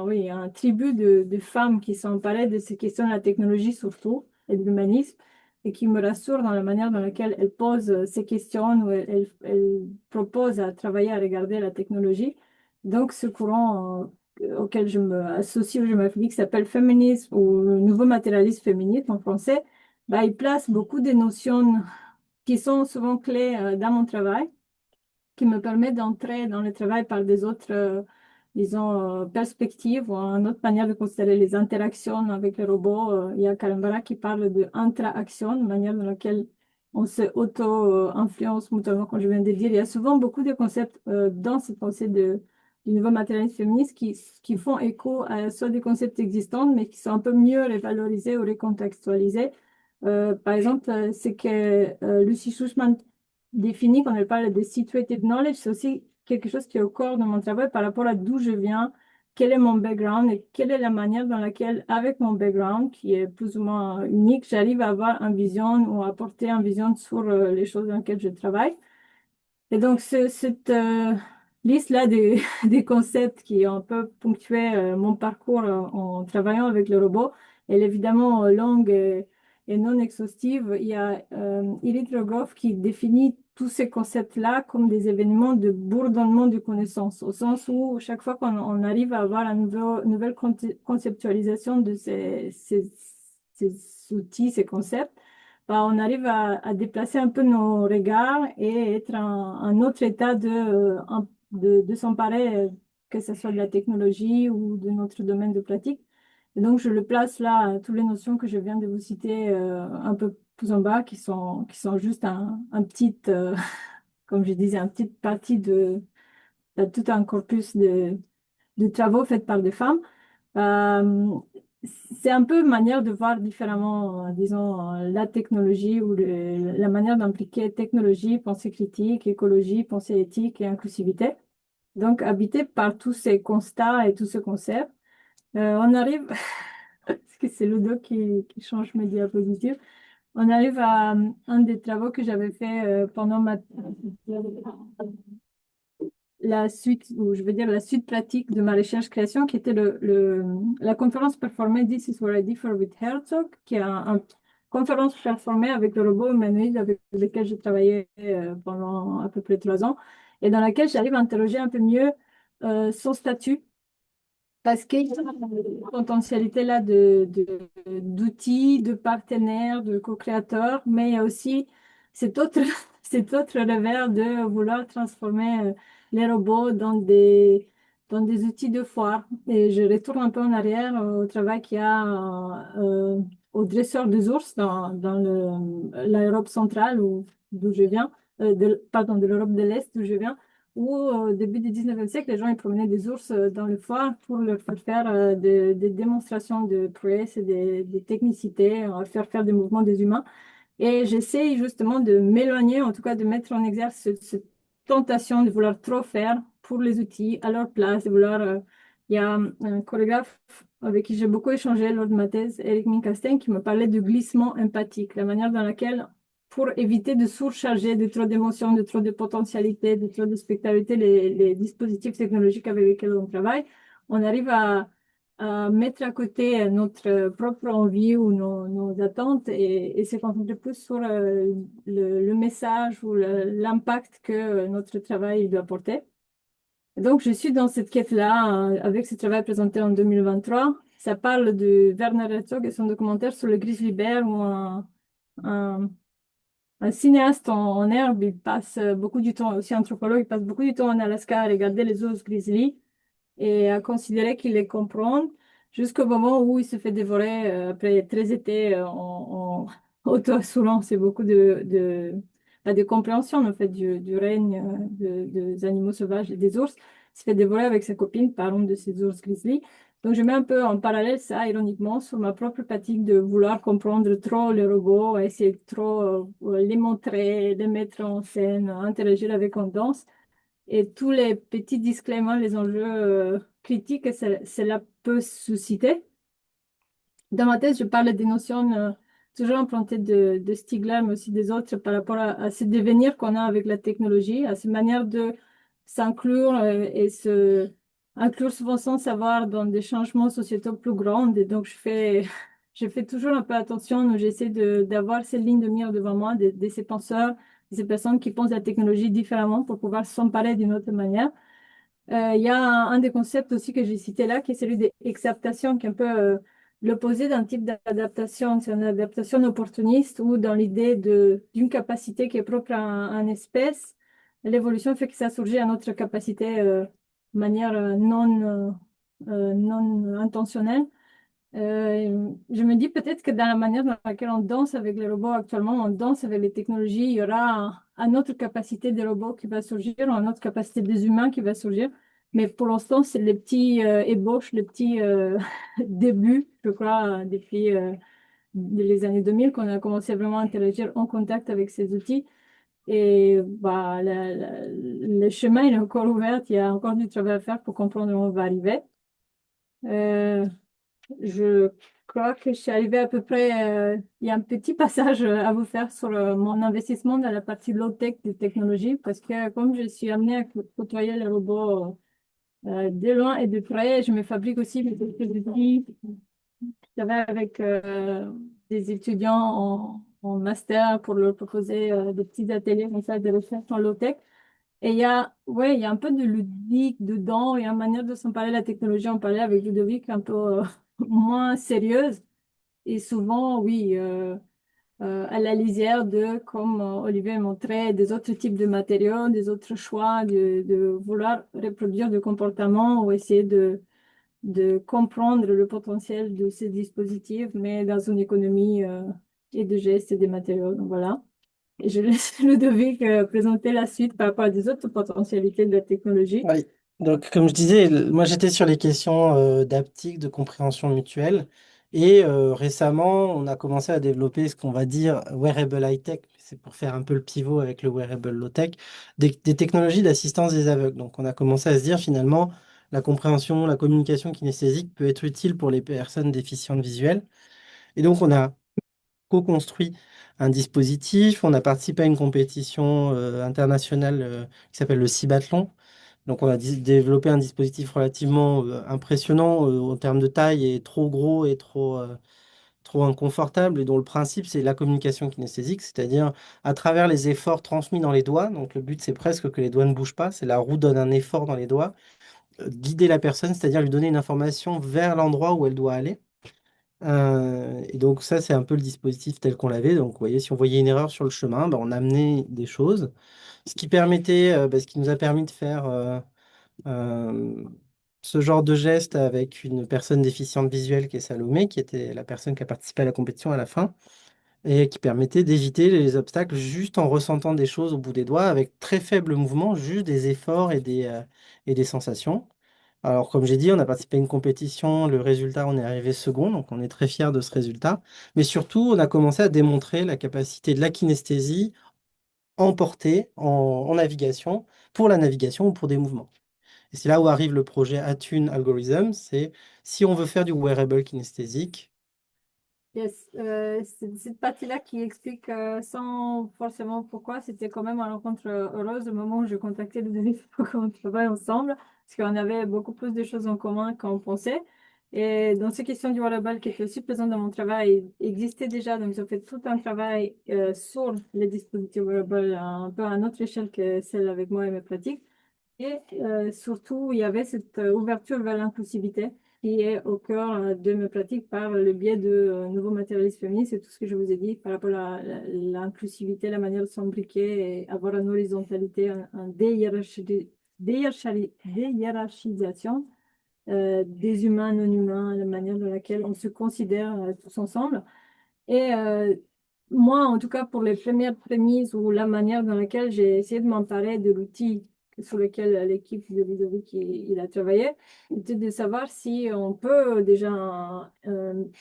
oui, un tribut de femmes qui s'emparaient de ces questions de la technologie surtout et de l'humanisme et qui me rassurent dans la manière dans laquelle elles posent ces questions ou elles proposent à travailler, à regarder la technologie. Donc, ce courant auquel je m'associe ou je m'applique, qui s'appelle féminisme ou le nouveau matérialisme féministe en français, bah, il place beaucoup de notions qui sont souvent clés dans mon travail, qui me permet d'entrer dans le travail par des autres, disons, perspectives ou une autre manière de considérer les interactions avec les robots. Il y a Kalambara qui parle de interaction, manière dans laquelle on se auto-influence mutuellement, comme je viens de dire. Il y a souvent beaucoup de concepts dans cette pensée du nouveau matérialisme féministe qui font écho à soit des concepts existants, mais qui sont un peu mieux révalorisés ou recontextualisés. Par exemple, c'est que Lucy Schussman définit quand elle parle de situated knowledge, c'est aussi quelque chose qui est au corps de mon travail par rapport à d'où je viens, quel est mon background et quelle est la manière dans laquelle, avec mon background, qui est plus ou moins unique, j'arrive à avoir une vision ou à apporter une vision sur les choses dans lesquelles je travaille. Et donc, cette liste-là des concepts qui ont un peu ponctué mon parcours en travaillant avec le robot, elle est évidemment longue et non exhaustive. Il y a Irit Rogoff qui définit tous ces concepts-là comme des événements de bourdonnement de connaissances, au sens où chaque fois qu'on arrive à avoir une nouvelle conceptualisation de ces outils, ces concepts, bah, on arrive à déplacer un peu nos regards et être en un autre état de s'emparer que ce soit de la technologie ou de notre domaine de pratique. Et donc, je le place là, toutes les notions que je viens de vous citer un peu plus en bas, qui sont juste un petit, comme je disais, une petite partie de tout un corpus de travaux faits par des femmes. Euh, c'est un peu une manière de voir différemment, disons, la technologie ou la manière d'impliquer technologie, pensée critique, écologie, pensée éthique et inclusivité. Donc, habité par tous ces constats et tous ces concepts, on arrive, parce que c'est Ludo qui change mes diapositives, on arrive à un des travaux que j'avais fait pendant la suite, ou je veux dire la suite pratique de ma recherche-création, qui était la conférence performée This is what I differ with Herzog, qui est une conférence performée avec le robot humanoïde avec lequel j'ai travaillé pendant à peu près 3 ans, et dans laquelle j'arrive à interroger un peu mieux son statut parce qu'il y a une potentialité là d'outils, de partenaires, de co-créateurs, mais il y a aussi cet autre, cet autre revers de vouloir transformer les robots dans des outils de foire. Et je retourne un peu en arrière au travail qu'il y a au dresseur des ours dans l'Europe centrale d'où je viens, pardon, de l'Europe de l'Est d'où je viens où au début du 19e siècle, les gens ils promenaient des ours dans le foire pour leur faire faire des démonstrations de prouesse et des technicités, faire des mouvements des humains. Et j'essaie justement de m'éloigner, en tout cas de mettre en exergue cette tentation de vouloir trop faire pour les outils à leur place, de vouloir... il y a un chorégraphe avec qui j'ai beaucoup échangé lors de ma thèse, Eric Minkasten, qui me parlait du glissement empathique, la manière dans laquelle pour éviter de surcharger de trop d'émotions, de trop de potentialités, de trop de spectacularisation les dispositifs technologiques avec lesquels on travaille, on arrive à mettre à côté notre propre envie ou nos attentes et se concentrer plus sur le message ou l'impact que notre travail doit porter. Donc, je suis dans cette quête-là avec ce travail présenté en 2023. Ça parle de Werner Herzog et son documentaire sur le grizzly bear où un un cinéaste en herbe, il passe beaucoup du temps, aussi anthropologue, il passe beaucoup du temps en Alaska à regarder les ours grizzly et à considérer qu'il les comprend jusqu'au moment où il se fait dévorer après 13 étés en auto-assoulant. C'est beaucoup de compréhension en fait du règne des animaux sauvages et des ours. Il se fait dévorer avec sa copine par une de ces ours grizzly. Donc je mets un peu en parallèle ça, ironiquement, sur ma propre pratique de vouloir comprendre trop les robots, essayer de trop les montrer, les mettre en scène, interagir avec en danse et tous les petits disclaimers, les enjeux critiques que cela peut susciter. Dans ma thèse, je parle des notions toujours empruntées de Stigler, mais aussi des autres par rapport à ce devenir qu'on a avec la technologie, à cette manière de s'inclure et se inclure souvent sans savoir dans des changements sociétaux plus grands. Et donc, je fais toujours un peu attention, j'essaie d'avoir ces lignes de mire devant moi, de ces penseurs, de ces personnes qui pensent la technologie différemment pour pouvoir s'emparer d'une autre manière. Il y a un des concepts aussi que j'ai cité là, qui est celui d'acceptation, qui est un peu l'opposé d'un type d'adaptation. C'est une adaptation opportuniste ou dans l'idée d'une capacité qui est propre à une espèce. L'évolution fait que ça surgit à notre capacité de manière non intentionnelle. Je me dis peut-être que dans la manière dans laquelle on danse avec les robots actuellement, on danse avec les technologies, il y aura une autre capacité des robots qui va surgir, ou une autre capacité des humains qui va surgir. Mais pour l'instant, c'est les petits ébauches, les petits débuts, je crois, depuis les années 2000 qu'on a commencé vraiment à interagir en contact avec ces outils. Et bah, le chemin il est encore ouvert, il y a encore du travail à faire pour comprendre où on va arriver. Je crois que je suis arrivée à peu près. Il y a un petit passage à vous faire sur mon investissement dans la partie low-tech des technologies, parce que comme je suis amenée à côtoyer les robots de loin et de près, je me fabrique aussi mes petits outils. Je travaille avec des étudiants en master pour leur proposer des petits ateliers comme ça de recherche en low-tech. Et ouais, il y a un peu de ludique dedans, il y a une manière de s'emparer de la technologie, en parler avec Ludovic un peu moins sérieuse. Et souvent, oui, à la lisière de, comme Olivier montrait, des autres types de matériaux, des autres choix, de vouloir reproduire du comportement ou essayer de comprendre le potentiel de ces dispositifs, mais dans une économie et de gestes et des matériaux. Donc voilà. Et je laisse Ludovic présenter la suite par rapport à des autres potentialités de la technologie. Oui. Donc, comme je disais, moi j'étais sur les questions d'haptique, de compréhension mutuelle. Et récemment, on a commencé à développer ce qu'on va dire wearable high-tech. C'est pour faire un peu le pivot avec le wearable low-tech, des technologies d'assistance des aveugles. Donc, on a commencé à se dire finalement, la compréhension, la communication kinesthésique peut être utile pour les personnes déficientes visuelles. Et donc, on a co-construit un dispositif. On a participé à une compétition internationale qui s'appelle le Cibathlon. Donc, on a développé un dispositif relativement impressionnant en termes de taille et trop gros et trop inconfortable, et dont le principe, c'est la communication kinesthésique, c'est-à-dire à travers les efforts transmis dans les doigts. Donc, le but, c'est presque que les doigts ne bougent pas. C'est la roue donne un effort dans les doigts, guider la personne, c'est-à-dire lui donner une information vers l'endroit où elle doit aller. Et donc ça, c'est un peu le dispositif tel qu'on l'avait. Donc vous voyez, si on voyait une erreur sur le chemin, ben, on amenait des choses. Ce qui permettait, ce qui nous a permis de faire euh, ce genre de geste avec une personne déficiente visuelle qui est Salomé, qui était la personne qui a participé à la compétition à la fin, et qui permettait d'éviter les obstacles juste en ressentant des choses au bout des doigts avec très faible mouvement, juste des efforts et des sensations. Alors, comme j'ai dit, on a participé à une compétition. Le résultat, on est arrivé second, donc on est très fiers de ce résultat. Mais surtout, on a commencé à démontrer la capacité de la kinesthésie emportée en navigation, pour la navigation ou pour des mouvements. Et c'est là où arrive le projet Attune Algorithm. C'est si on veut faire du wearable kinesthésique. Yes, c'est cette partie-là qui explique sans forcément pourquoi c'était quand même une rencontre heureuse au moment où je contactais le devis pour qu'on travaille ensemble, parce qu'on avait beaucoup plus de choses en commun qu'on pensait. Et dans ces questions du wearable qui étaient aussi présentes dans mon travail, existait déjà, donc j'ai fait tout un travail sur les dispositifs wearables un peu à une autre échelle que celle avec moi et mes pratiques. Et surtout, il y avait cette ouverture vers l'inclusivité qui est au cœur de mes pratiques par le biais de nouveaux matérialismes féministes et tout ce que je vous ai dit par rapport à l'inclusivité, la manière de s'imbriquer et avoir une horizontalité, une déhiérarchisation des humains non humains, la manière dans laquelle on se considère tous ensemble. Et moi, en tout cas, pour les premières prémices ou la manière dans laquelle j'ai essayé de m'emparer de l'outil sur lequel l'équipe de Ludovic il a travaillé, c'était de savoir si on peut déjà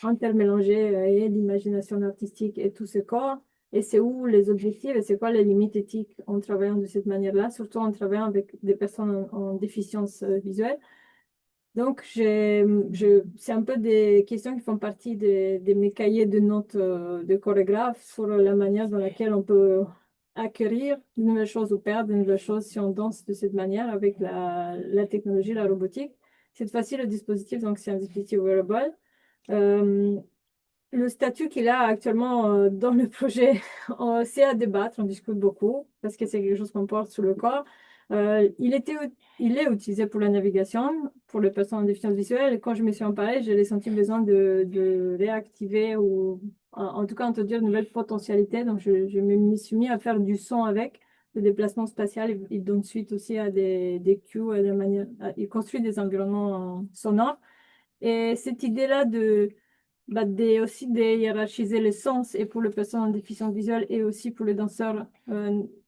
intermélanger et l'imagination artistique et tout ce corps, et c'est où les objectifs et c'est quoi les limites éthiques en travaillant de cette manière-là, surtout en travaillant avec des personnes en déficience visuelle. Donc, c'est un peu des questions qui font partie de mes cahiers de notes de chorégraphe sur la manière dans laquelle on peut acquérir de nouvelles choses ou perdre de nouvelles choses si on danse de cette manière avec la technologie, la robotique. Cette fois-ci, le dispositif, donc c'est un dispositif wearable. Euh, le statut qu'il a actuellement dans le projet, c'est à débattre, on discute beaucoup, parce que c'est quelque chose qu'on porte sur le corps. Il est utilisé pour la navigation, pour les personnes en déficience visuelle. Et quand je me suis emparée, j'ai senti besoin de réactiver ou en tout cas introduire de nouvelles potentialités. Donc je me suis mis à faire du son avec, le déplacement spatial. Il donne suite aussi à des cues, à il construit des environnements sonores. Et cette idée-là aussi de hiérarchiser les sens et pour les personnes en déficience visuelle et aussi pour les danseurs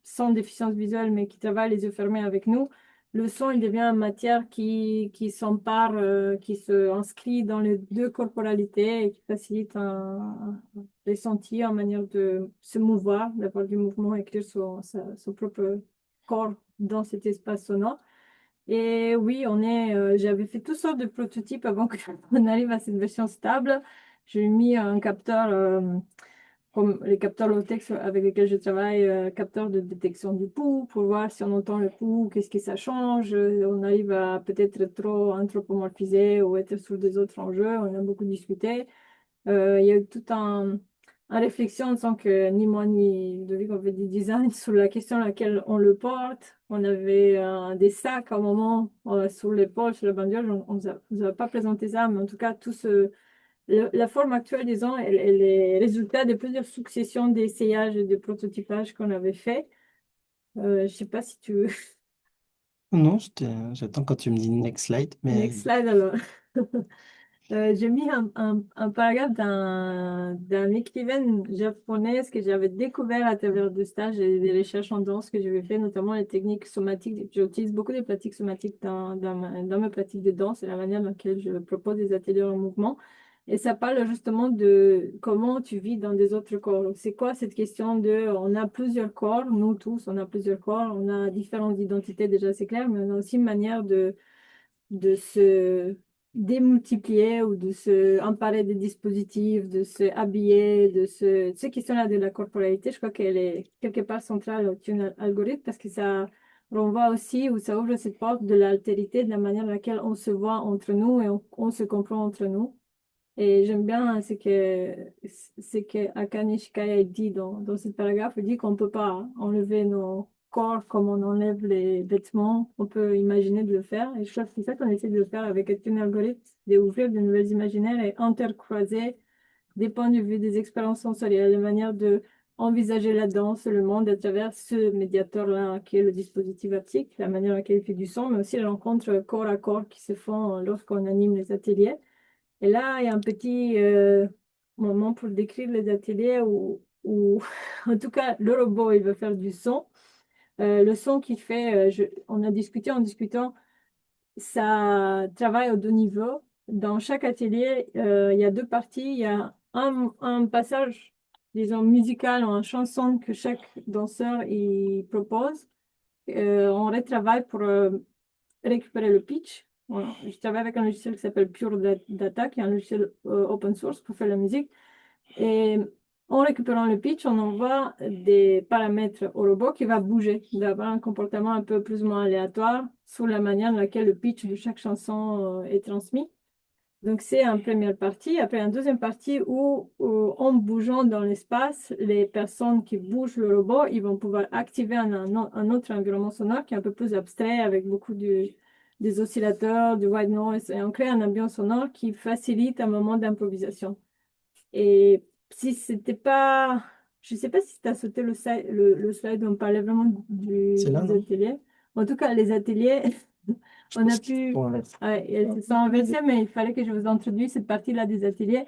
sans déficience visuelle mais qui travaillent les yeux fermés avec nous. Le son, il devient une matière qui s'empare, qui se inscrit dans les deux corporalités et qui facilite un ressenti, une manière de se mouvoir, d'avoir du mouvement, écrire son propre corps dans cet espace sonore. Et oui, j'avais fait toutes sortes de prototypes avant qu'on arrive à cette version stable. J'ai mis un capteur, comme les capteurs low-tech avec lesquels je travaille, capteur de détection du pouls pour voir si on entend le pouls, qu'est-ce que ça change. On arrive à peut-être trop anthropomorphiser ou être sur des autres enjeux. On a beaucoup discuté. Il y a eu tout un réflexion sans que ni moi ni Ludovic on fait du design sur la question à laquelle on le porte. On avait des sacs à un moment sur l'épaule, sur la bannière. On ne vous a pas présenté ça, mais en tout cas, la forme actuelle, disons, elle est résultat de plusieurs successions d'essayages et de prototypage qu'on avait fait. Je sais pas si tu veux. Non, j'attends quand tu me dis next slide, mais Next slide alors. J'ai mis un paragraphe d'un écrivain japonaise que j'avais découvert à travers des stages et des recherches en danse que j'avais fait, notamment les techniques somatiques. J'utilise beaucoup de pratiques somatiques dans mes pratiques de danse et la manière dans laquelle je propose des ateliers en mouvement. Et ça parle justement de comment tu vis dans des autres corps. C'est quoi cette question de, on a plusieurs corps, nous tous, on a plusieurs corps, on a différentes identités, déjà c'est clair, mais on a aussi une manière de se démultiplier ou de se emparer des dispositifs, de se habiller, cette question-là de la corporalité, je crois qu'elle est quelque part centrale au Tune Algorithme parce que ça renvoie aussi ou ça ouvre cette porte de l'altérité, de la manière dans laquelle on se voit entre nous et on se comprend entre nous. Et j'aime bien ce que Akane Shikaya dit dans ce paragraphe. Il dit qu'on ne peut pas enlever nos corps comme on enlève les vêtements. On peut imaginer de le faire. Et je crois que c'est ça qu'on essaie de faire avec un algorithme, d'ouvrir de nouvelles imaginaires et intercroiser des points de vue, des expériences sensorielles, des manières de envisager la danse, le monde à travers ce médiateur-là qui est le dispositif haptique, la manière dans laquelle il fait du son, mais aussi les rencontres corps à corps qui se font lorsqu'on anime les ateliers. Et là, il y a un petit moment pour décrire les ateliers où en tout cas, le robot, il veut faire du son. Le son qu'il fait, on a discuté en discutant, ça travaille aux deux niveaux. Dans chaque atelier, il y a deux parties. Il y a un passage, disons, musical ou une chanson que chaque danseur il propose. On retravaille pour récupérer le pitch. Voilà. Je travaille avec un logiciel qui s'appelle Pure Data, qui est un logiciel open source pour faire la musique. Et en récupérant le pitch, on envoie des paramètres au robot qui va bouger, d'avoir un comportement un peu plus ou moins aléatoire sous la manière dans laquelle le pitch de chaque chanson est transmis. Donc, c'est une première partie. Après, une deuxième partie où, en bougeant dans l'espace, les personnes qui bougent le robot, ils vont pouvoir activer un autre environnement sonore qui est un peu plus abstrait avec beaucoup des oscillateurs, du white noise, et on crée un ambiance sonore qui facilite un moment d'improvisation. Et si c'était pas, je sais pas si tu as sauté le slide où on parlait vraiment c'est là, des non? ateliers. En tout cas, les ateliers, on a pu, Ouais. elles se sont inversées, mais il fallait que je vous introduise cette partie-là des ateliers.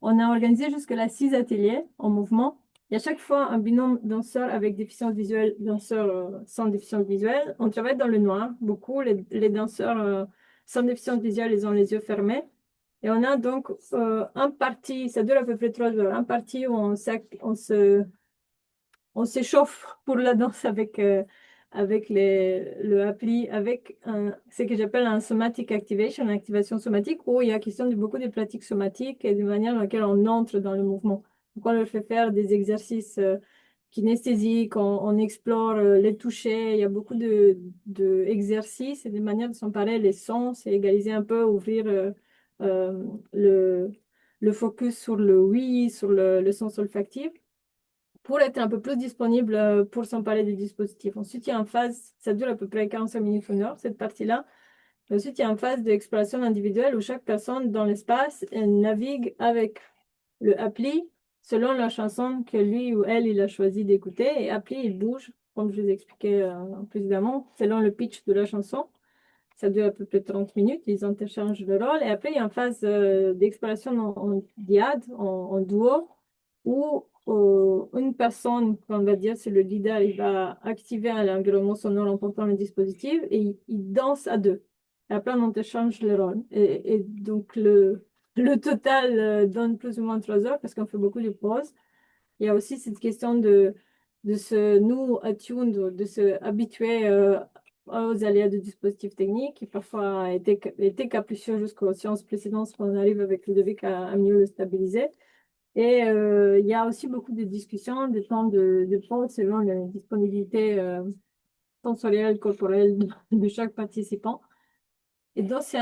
On a organisé jusque-là 6 ateliers en mouvement. Et à chaque fois, un binôme danseur avec déficience visuelle, danseur sans déficience visuelle. On travaille dans le noir, beaucoup. Les danseurs sans déficience visuelle, ils ont les yeux fermés. Et on a donc un parti, ça dure à peu près 3 heures, un parti où on s'échauffe pour la danse avec le appli, avec ce que j'appelle un somatic activation, une activation somatique, où il y a question de beaucoup de pratiques somatiques et de manière dans laquelle on entre dans le mouvement. Donc, on leur fait faire des exercices kinesthésiques, on explore les touchés, il y a beaucoup de exercices et des manières de s'emparer les sens et égaliser un peu, ouvrir euh, le, le focus sur le oui, sur le sens olfactif pour être un peu plus disponible pour s'emparer des dispositifs. Ensuite, il y a une phase, ça dure à peu près 45 minutes, 1 heure, cette partie-là. Ensuite, il y a une phase d'exploration individuelle où chaque personne dans l'espace navigue avec le appli selon la chanson que lui ou elle il a choisi d'écouter. Et appli, il bouge, comme je vous ai expliqué précédemment, selon le pitch de la chanson. Ça dure à peu près 30 minutes, ils interchangent le rôle. Et après, il y a une phase d'exploration en diade, en duo, où une personne, on va dire, c'est le leader, il va activer un environnement sonore en portant le dispositif et il danse à deux. Et après, on interchange le rôle. Et donc, le total donne plus ou moins 3 heures parce qu'on fait beaucoup de pauses. Il y a aussi cette question de se nous attune, de se habituer aux aléas de dispositifs techniques qui parfois étaient capricieux jusqu'aux séances précédentes quand on arrive avec Ludovic à mieux le stabiliser. Et il y a aussi beaucoup de discussions, des temps de pause selon la disponibilité sensorielle, corporelle de chaque participant. Et donc, c'est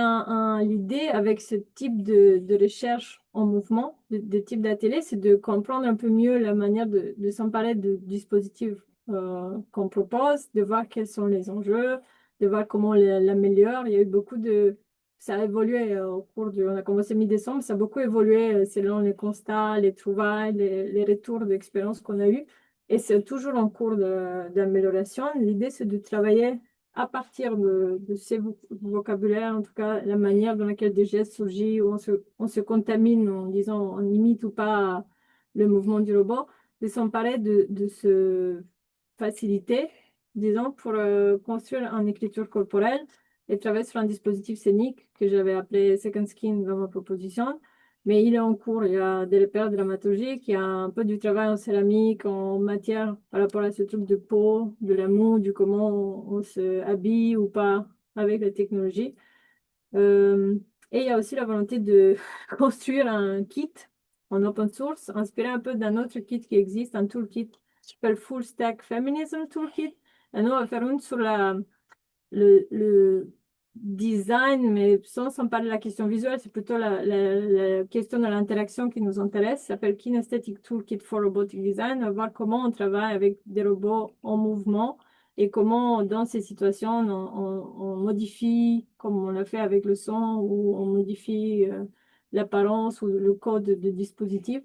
l'idée avec ce type de recherche en mouvement, de type d'atelier, c'est de comprendre un peu mieux la manière de s'emparer de dispositifs qu'on propose, de voir quels sont les enjeux, de voir comment on l'améliore. Il y a eu beaucoup de ça a évolué au cours du... On a commencé mi-décembre, ça a beaucoup évolué selon les constats, les trouvailles, les retours d'expérience qu'on a eus. Et c'est toujours en cours d'amélioration. L'idée, c'est de travailler à partir de ces vocabulaires, en tout cas la manière dans laquelle des gestes surgissent, où on se contamine en disant on imite ou pas le mouvement du robot, de s'emparer de ce faciliter, disons, pour construire en écriture corporelle et travailler sur un dispositif scénique que j'avais appelé Second Skin dans ma proposition. Mais il est en cours, il y a des repères dramaturgiques, il y a un peu du travail en céramique, en matière par rapport à ce truc de peau, de la moue, du comment on se habille ou pas avec la technologie. Et il y a aussi la volonté de construire un kit en open source, inspiré un peu d'un autre kit qui existe, un toolkit qui s'appelle Full Stack Feminism Toolkit. Et nous, on va faire une sur le design, mais sans parler de la question visuelle, c'est plutôt la question de l'interaction qui nous intéresse. Ça s'appelle Kinesthetic Toolkit for Robotic Design. On va voir comment on travaille avec des robots en mouvement et comment, dans ces situations, on modifie, comme on l'a fait avec le son, ou on modifie l'apparence ou le code de dispositif.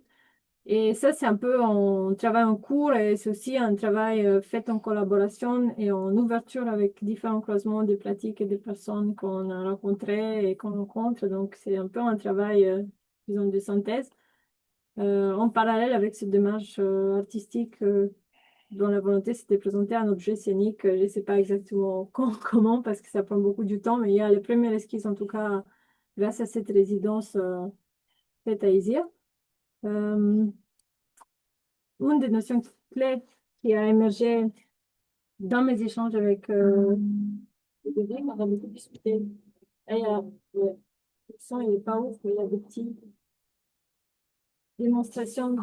Et ça, c'est un peu un travail en cours et c'est aussi un travail fait en collaboration et en ouverture avec différents croisements des pratiques et des personnes qu'on a rencontrées et qu'on rencontre. Donc, c'est un peu un travail, disons, de synthèse en parallèle avec cette démarche artistique dont la volonté, c'était de présenter un objet scénique. Je ne sais pas exactement quand, comment, parce que ça prend beaucoup du temps, mais il y a les premières esquisses, en tout cas, grâce à cette résidence faite à Isir. Une des notions clés qui a émergé dans mes échanges avec Ludovic, on a beaucoup discuté. Et ouais, le son, il n'est pas ouf, mais il y a des petites démonstrations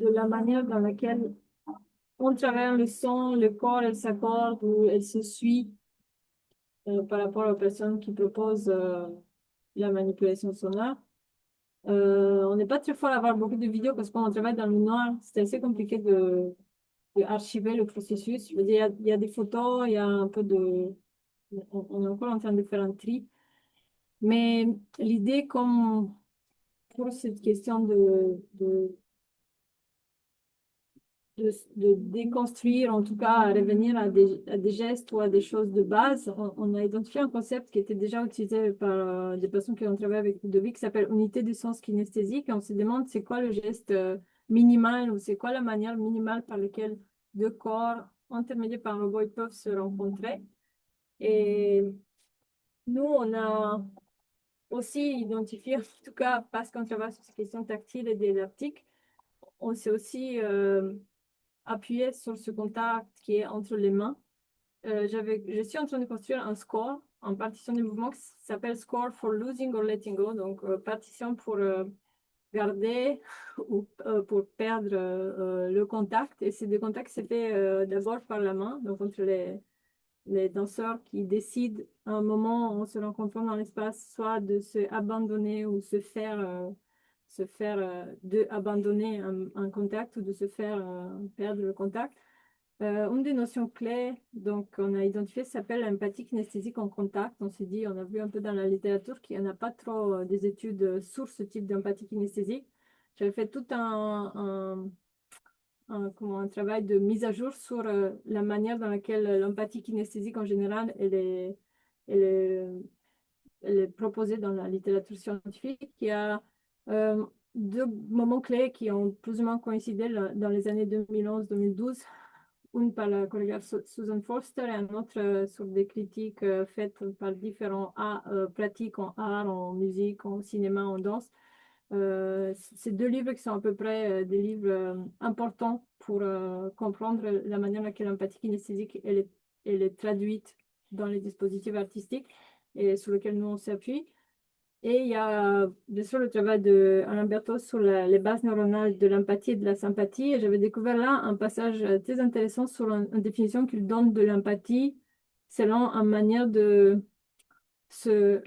de la manière dans laquelle on travaille le son, le corps, elle s'accorde ou elle se suit par rapport aux personnes qui proposent la manipulation sonore. On n'est pas très fort à avoir beaucoup de vidéos parce qu'on travaille dans le noir. C'est assez compliqué de archiver le processus. Je veux dire, il y a des photos, il y a un peu de... On est encore en train de faire un tri. Mais l'idée, comme pour cette question de déconstruire, en tout cas, à revenir à des gestes ou à des choses de base, on a identifié un concept qui était déjà utilisé par des personnes qui ont travaillé avec Ludovic, qui s'appelle unité du sens kinesthésique. Et on se demande c'est quoi le geste minimal ou c'est quoi la manière minimale par laquelle deux corps intermédiés par un robot ils peuvent se rencontrer. Et nous, on a aussi identifié, en tout cas, parce qu'on travaille sur ces questions tactiles et didactiques, on s'est aussi appuyé sur ce contact qui est entre les mains. Je suis en train de construire un score en partition de mouvement qui s'appelle Score for Losing or Letting Go, donc partition pour garder ou pour perdre le contact. Et ces deux contacts, c'était d'abord par la main, donc entre les danseurs qui décident à un moment en se rencontrant dans l'espace, soit de se abandonner ou se faire abandonner un contact ou de se faire perdre le contact. Une des notions clés, donc, on a identifié, s'appelle l'empathie kinesthésique en contact. On s'est dit, on a vu un peu dans la littérature qu'il n'y en a pas trop des études sur ce type d'empathie kinesthésique. J'avais fait tout un travail de mise à jour sur la manière dans laquelle l'empathie kinesthésique en général, elle est, elle est proposée dans la littérature scientifique. Il y a deux moments clés qui ont plus ou moins coïncidé dans les années 2011-2012. Une par la chorégraphe Susan Forster et un autre sur des critiques faites par différents pratiques en art, en musique, en cinéma, en danse. Ces deux livres qui sont à peu près des livres importants pour comprendre la manière dans laquelle l'empathie kinesthésique elle est traduite dans les dispositifs artistiques et sur lesquels nous on s'appuie. Et il y a bien sûr le travail d'Alain Berthoz sur les bases neuronales de l'empathie et de la sympathie. Et j'avais découvert là un passage très intéressant sur une définition qu'il donne de l'empathie selon une manière de se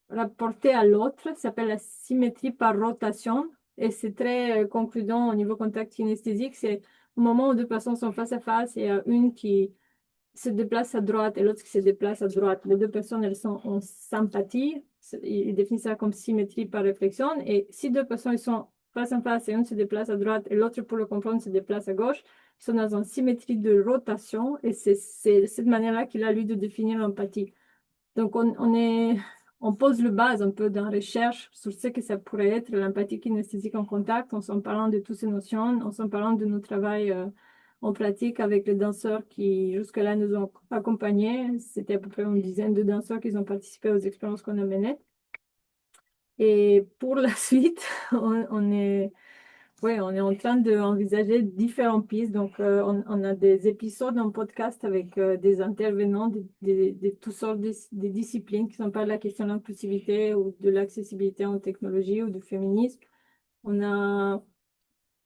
rapporter à l'autre. Ça s'appelle la symétrie par rotation. Et c'est très concluant au niveau contact kinesthésique. C'est au moment où deux personnes sont face à face et il y a une qui se déplace à droite et l'autre qui se déplace à droite, les deux personnes, elles sont en sympathie. Il définit ça comme symétrie par réflexion. Et si deux personnes ils sont face à face et une se déplace à droite et l'autre, pour le comprendre, se déplace à gauche, ils sont dans une symétrie de rotation. Et c'est cette manière-là qu'il a, lui, de définir l'empathie. Donc, on pose le base un peu dans la recherche sur ce que ça pourrait être l'empathie kinesthésique en contact, en s'en parlant de toutes ces notions, en s'en parlant de notre travail en pratique avec les danseurs qui jusque-là nous ont accompagnés. C'était à peu près une dizaine de danseurs qui ont participé aux expériences qu'on a menées. Et pour la suite, on est oui, on est en train d'envisager différentes pistes. Donc, on a des épisodes en podcast avec des intervenants de toutes sortes de disciplines qui sont pas de la question de l'inclusivité ou de l'accessibilité en technologie ou du féminisme. On a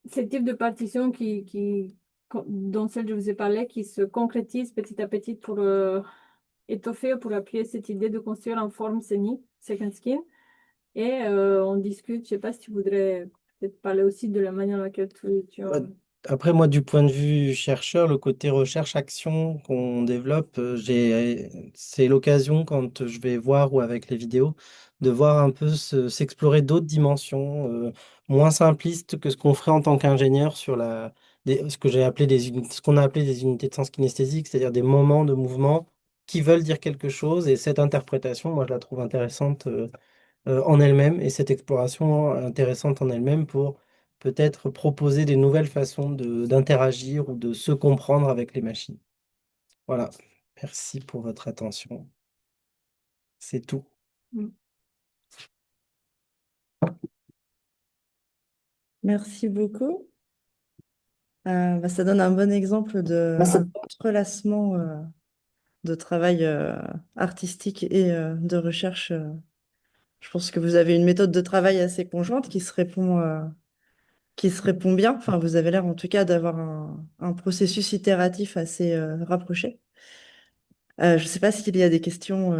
ce type de partition dont celle que je vous ai parlé, qui se concrétise petit à petit pour étoffer, pour appuyer cette idée de construire en forme scénique, second skin. Et on discute, je sais pas si tu voudrais peut-être parler aussi de la manière dans laquelle Bah, après, moi, du point de vue chercheur, le côté recherche-action qu'on développe, c'est l'occasion, quand je vais voir ou avec les vidéos, de voir un peu s'explorer d'autres dimensions, moins simplistes que ce qu'on ferait en tant qu'ingénieur sur ce que j'ai appelé ce qu'on a appelé des unités de sens kinesthésiques, c'est-à-dire des moments de mouvement qui veulent dire quelque chose. Et cette interprétation, moi, je la trouve intéressante, en elle-même, et cette exploration intéressante en elle-même pour peut-être proposer des nouvelles façons d'interagir ou de se comprendre avec les machines. Voilà. Merci pour votre attention. C'est tout. Mm. Merci beaucoup. Ça donne un bon exemple de entrelacement de travail artistique et de recherche. Je pense que vous avez une méthode de travail assez conjointe qui se répond bien. Enfin, vous avez l'air en tout cas d'avoir un processus itératif assez rapproché. Je ne sais pas s'il y a des questions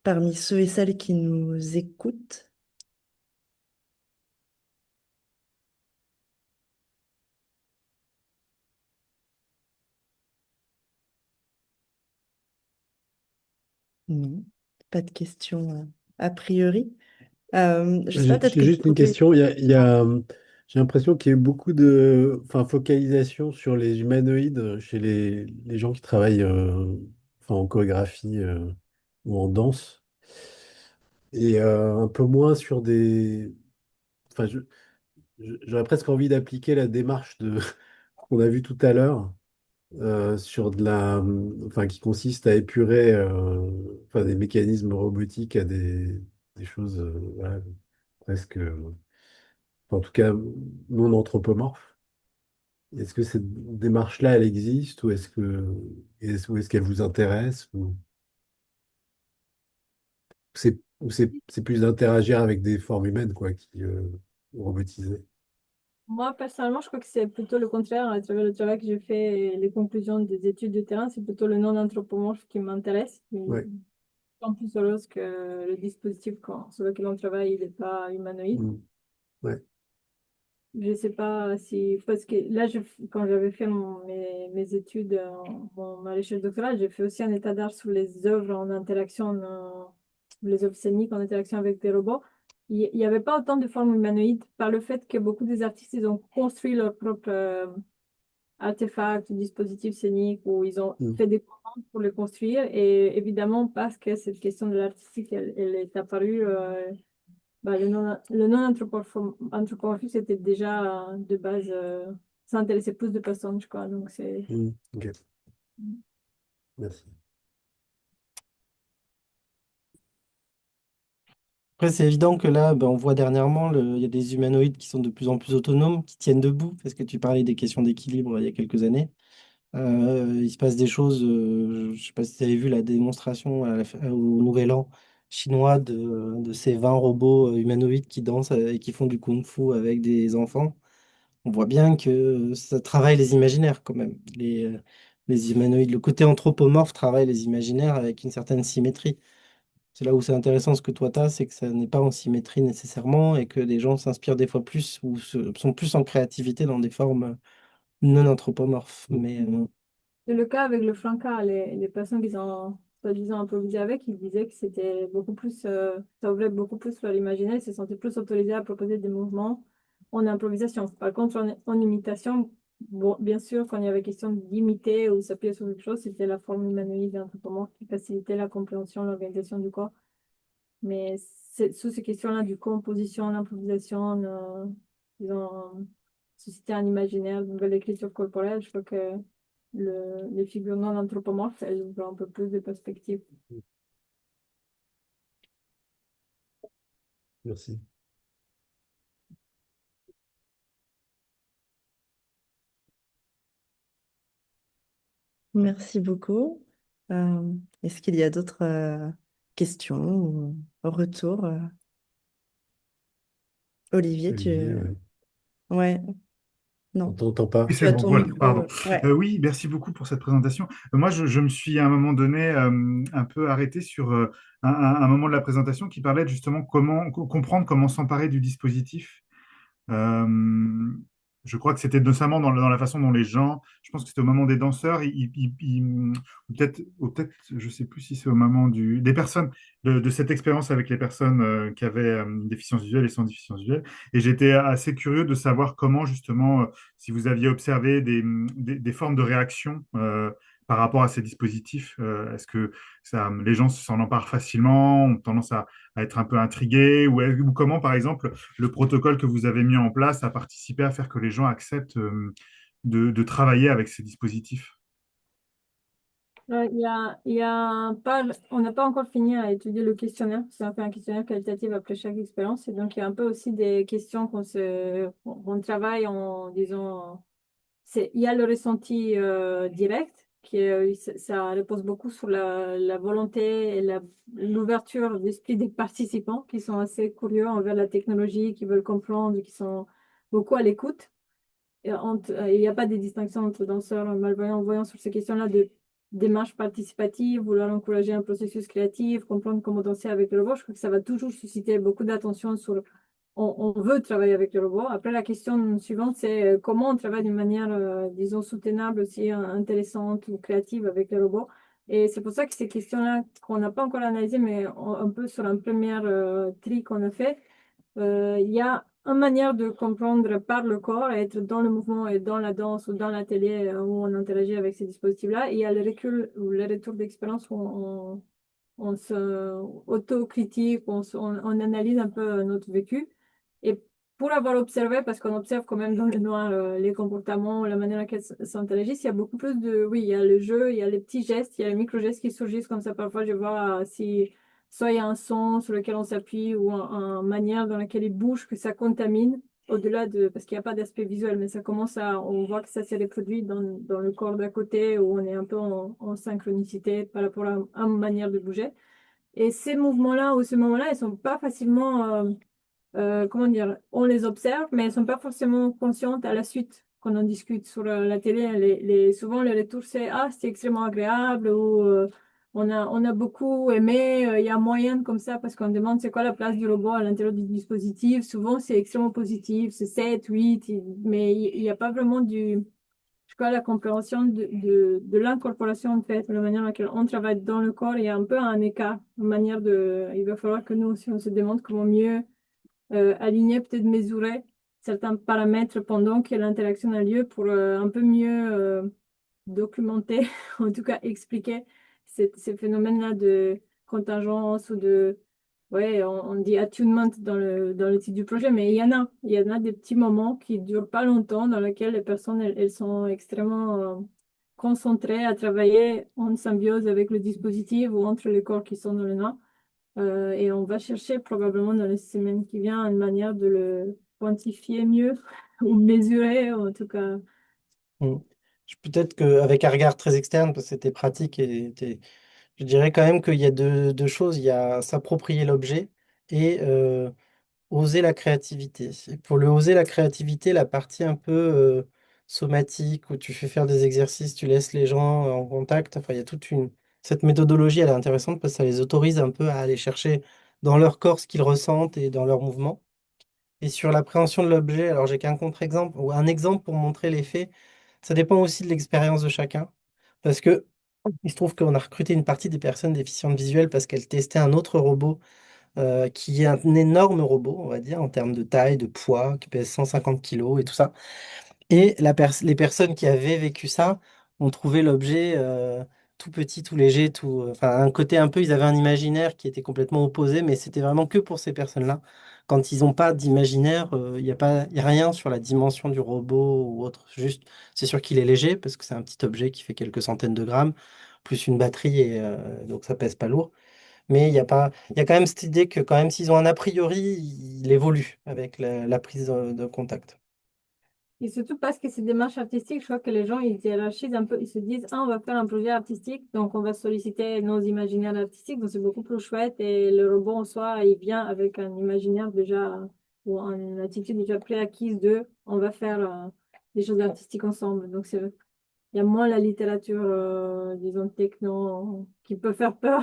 parmi ceux et celles qui nous écoutent. Non, pas de questions a priori. Je sais pas, peut-être J'ai que... juste une Ok. question. J'ai l'impression qu'il y a eu beaucoup enfin, focalisation sur les humanoïdes chez les gens qui travaillent enfin, en chorégraphie ou en danse, et un peu moins sur enfin, j'aurais presque envie d'appliquer la démarche qu'on a vue tout à l'heure, sur enfin, qui consiste à épurer enfin, des mécanismes robotiques à des choses voilà, presque, en tout cas, non anthropomorphes. Est-ce que cette démarche-là, elle existe, ou est-ce qu'elle vous intéresse, ou c'est plus d'interagir avec des formes humaines, quoi, robotisées? Moi, personnellement, je crois que c'est plutôt le contraire. À travers le travail que j'ai fait et les conclusions des études de terrain, c'est plutôt le non-anthropomorphe qui m'intéresse. Ouais. En plus heureuse que le dispositif sur lequel on travaille, il n'est pas humanoïde. Mm. Ouais. Je sais pas si, parce que là, quand j'avais fait mes études, ma recherche doctorale, j'ai fait aussi un état d'art sur les œuvres en interaction, les œuvres scéniques en interaction avec des robots. Il n'y avait pas autant de formes humanoïdes par le fait que beaucoup des artistes, ils ont construit leur propre artefacts ou dispositifs scéniques ou ils ont Mm. fait des commandes pour les construire. Et évidemment, parce que cette question de l'artistique, elle est apparue. Le non-anthropomorphisme était déjà de base, ça intéressait plus de personnes, je crois. Donc, c'est. Mm. Ok, merci. Après, c'est évident que là, on voit dernièrement, il y a des humanoïdes qui sont de plus en plus autonomes, qui tiennent debout, parce que tu parlais des questions d'équilibre il y a quelques années. Il se passe des choses, je ne sais pas si tu avais vu la démonstration au Nouvel An chinois de ces 20 robots humanoïdes qui dansent et qui font du kung-fu avec des enfants. On voit bien que ça travaille les imaginaires quand même. Les humanoïdes, le côté anthropomorphe travaille les imaginaires avec une certaine symétrie. C'est là où c'est intéressant ce que toi tu as, c'est que ça n'est pas en symétrie nécessairement et que les gens s'inspirent des fois plus ou sont plus en créativité dans des formes non anthropomorphes. Mais C'est le cas avec le Franca, les personnes qui sont soi-disant improvisées avec, ils disaient que c'était beaucoup plus, ça ouvrait beaucoup plus leur imaginaire, ils se sentaient plus autorisés à proposer des mouvements en improvisation. Par contre, en imitation, bon, bien sûr, quand il y avait question d'imiter ou s'appuyer sur quelque chose, c'était la forme humanoïde anthropomorphe qui facilitait la compréhension, l'organisation du corps. Mais sous ces questions-là, du composition, l'improvisation, disons, susciter un imaginaire, une nouvelle écriture corporelle, je crois que les figures non anthropomorphes, elles ouvrent un peu plus de perspectives. Merci. Merci beaucoup. Est-ce qu'il y a d'autres questions ou retours? Olivier, Olivier, ouais. Ouais, On non, t'entend pas. Oui, tu c'est as bon, ton voilà, micro. pardon. Ouais. Oui, merci beaucoup pour cette présentation. Moi, je me suis à un moment donné un peu arrêté sur un moment de la présentation qui parlait justement comment comprendre comment s'emparer du dispositif. Euh, je crois que c'était notamment dans la façon dont les gens, je pense que c'était au moment des danseurs, ou peut-être, je ne sais plus si c'est au moment des personnes, de cette expérience avec les personnes qui avaient une déficience visuelle et sans déficience visuelle. Et j'étais assez curieux de savoir comment, justement, si vous aviez observé des formes de réaction par rapport à ces dispositifs. Est-ce que les gens s'en emparent facilement, ont tendance à être un peu intrigués, ou comment, par exemple, le protocole que vous avez mis en place a participé à faire que les gens acceptent de travailler avec ces dispositifs? On n'a pas encore fini à étudier le questionnaire. C'est un peu un questionnaire qualitatif après chaque expérience. Et donc, il y a un peu aussi des questions qu'on travaille en disant, il y a le ressenti direct, ça repose beaucoup sur la volonté et l'ouverture d'esprit des participants qui sont assez curieux envers la technologie, qui veulent comprendre, qui sont beaucoup à l'écoute. Il n'y a pas de distinction entre danseurs, malvoyants, voyants sur ces questions-là de démarche participative, vouloir encourager un processus créatif, comprendre comment danser avec le robot. Je crois que ça va toujours susciter beaucoup d'attention sur on veut travailler avec le robot. Après, la question suivante, c'est comment on travaille d'une manière, disons, soutenable aussi, intéressante ou créative avec le robot. Et c'est pour ça que ces questions-là, qu'on n'a pas encore analysées, mais un peu sur un premier tri qu'on a fait, il y a une manière de comprendre par le corps, être dans le mouvement et dans la danse ou dans l'atelier où on interagit avec ces dispositifs-là. Et il y a le recul ou le retour d'expérience où on se autocritique, on analyse un peu notre vécu. Et pour avoir observé, parce qu'on observe quand même dans le noir les comportements, la manière à laquelle s'interagissent, il y a beaucoup plus de... Oui, il y a le jeu, il y a les petits gestes, il y a les micro-gestes qui surgissent comme ça. Parfois, je vois si soit il y a un son sur lequel on s'appuie ou une manière dans laquelle il bouge, que ça contamine au-delà de... Parce qu'il n'y a pas d'aspect visuel, mais ça commence à... On voit que ça s'est reproduit dans le corps d'à côté où on est un peu en synchronicité par rapport à une manière de bouger. Et ces mouvements-là ou ces moments-là, ils sont pas facilement, comment dire, on les observe, mais elles sont pas forcément conscientes à la suite quand on discute sur la télé. Souvent, le retour, c'est, ah, c'est extrêmement agréable ou on a beaucoup aimé, il y a moyen comme ça parce qu'on demande c'est quoi la place du robot à l'intérieur du dispositif. Souvent, c'est extrêmement positif, c'est 7 8 mais il n'y a pas vraiment je crois, la compréhension de l'incorporation, en fait, la manière dans laquelle on travaille dans le corps, il y a un peu un écart, une manière il va falloir que nous aussi, on se demande comment mieux aligner, peut-être mesurer certains paramètres pendant que l'interaction a lieu pour un peu mieux documenter, en tout cas expliquer ces phénomènes-là de contingence ou ouais, on dit attunement dans le titre du projet, mais il y en a des petits moments qui durent pas longtemps dans lesquels les personnes, elles sont extrêmement concentrées à travailler en symbiose avec le dispositif ou entre les corps qui sont dans le nord. Et on va chercher probablement dans les semaines qui viennent une manière de le quantifier mieux ou mesurer, en tout cas. Mm. Peut-être qu'avec un regard très externe, parce que c'était pratique, je dirais quand même qu'il y a deux choses. Il y a s'approprier l'objet et oser la créativité. Et pour le oser la créativité, la partie un peu somatique, où tu fais faire des exercices, tu laisses les gens en contact, enfin, il y a toute une... Cette méthodologie, elle est intéressante parce que ça les autorise un peu à aller chercher dans leur corps ce qu'ils ressentent et dans leurs mouvements. Et sur l'appréhension de l'objet, alors j'ai qu'un contre-exemple ou un exemple pour montrer l'effet. Ça dépend aussi de l'expérience de chacun. Parce que il se trouve qu'on a recruté une partie des personnes déficientes visuelles parce qu'elles testaient un autre robot qui est un énorme robot, on va dire, en termes de taille, de poids, qui pèse 150 kilos et tout ça. Et les personnes qui avaient vécu ça ont trouvé l'objet tout petit, tout léger, tout, enfin, un côté un peu, ils avaient un imaginaire qui était complètement opposé, mais c'était vraiment que pour ces personnes-là. Quand ils n'ont pas d'imaginaire, il n'y a pas, y a rien sur la dimension du robot ou autre. Juste, c'est sûr qu'il est léger parce que c'est un petit objet qui fait quelques centaines de grammes, plus une batterie, et donc ça pèse pas lourd. Mais il y a pas, il y a quand même cette idée que quand même s'ils ont un a priori, il évolue avec la prise de contact. Et surtout parce que ces démarches artistiques, je crois que les gens, ils hiérarchisent un peu, ils se disent, ah, on va faire un projet artistique, donc on va solliciter nos imaginaires artistiques, donc c'est beaucoup plus chouette, et le robot en soi, il vient avec un imaginaire déjà, ou une attitude déjà préacquise de, on va faire des choses artistiques ensemble. Donc il y a moins la littérature, disons, techno, qui peut faire peur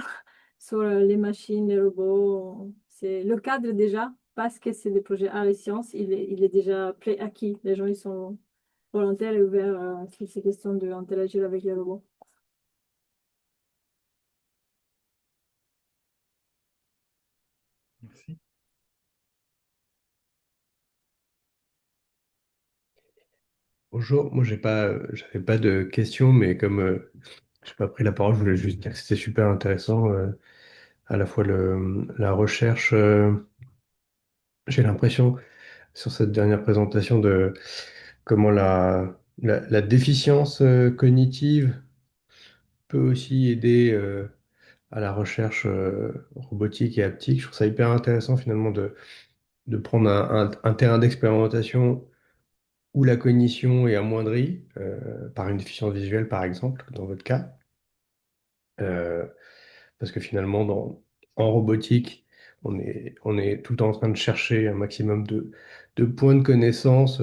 sur les machines, les robots. C'est le cadre déjà, parce que c'est des projets art et sciences, il est déjà préacquis. Les gens, ils sont volontaires et ouverts sur ces questions d'interagir avec les robots. Merci. Bonjour, moi j'avais pas de questions, mais comme j'ai pas pris la parole, je voulais juste dire que c'était super intéressant, à la fois la recherche, j'ai l'impression sur cette dernière présentation de comment la déficience cognitive peut aussi aider à la recherche robotique et haptique. Je trouve ça hyper intéressant finalement de prendre un terrain d'expérimentation où la cognition est amoindrie par une déficience visuelle, par exemple, dans votre cas. Euh, Parce que finalement, en robotique, on est tout le temps en train de chercher un maximum de points de connaissance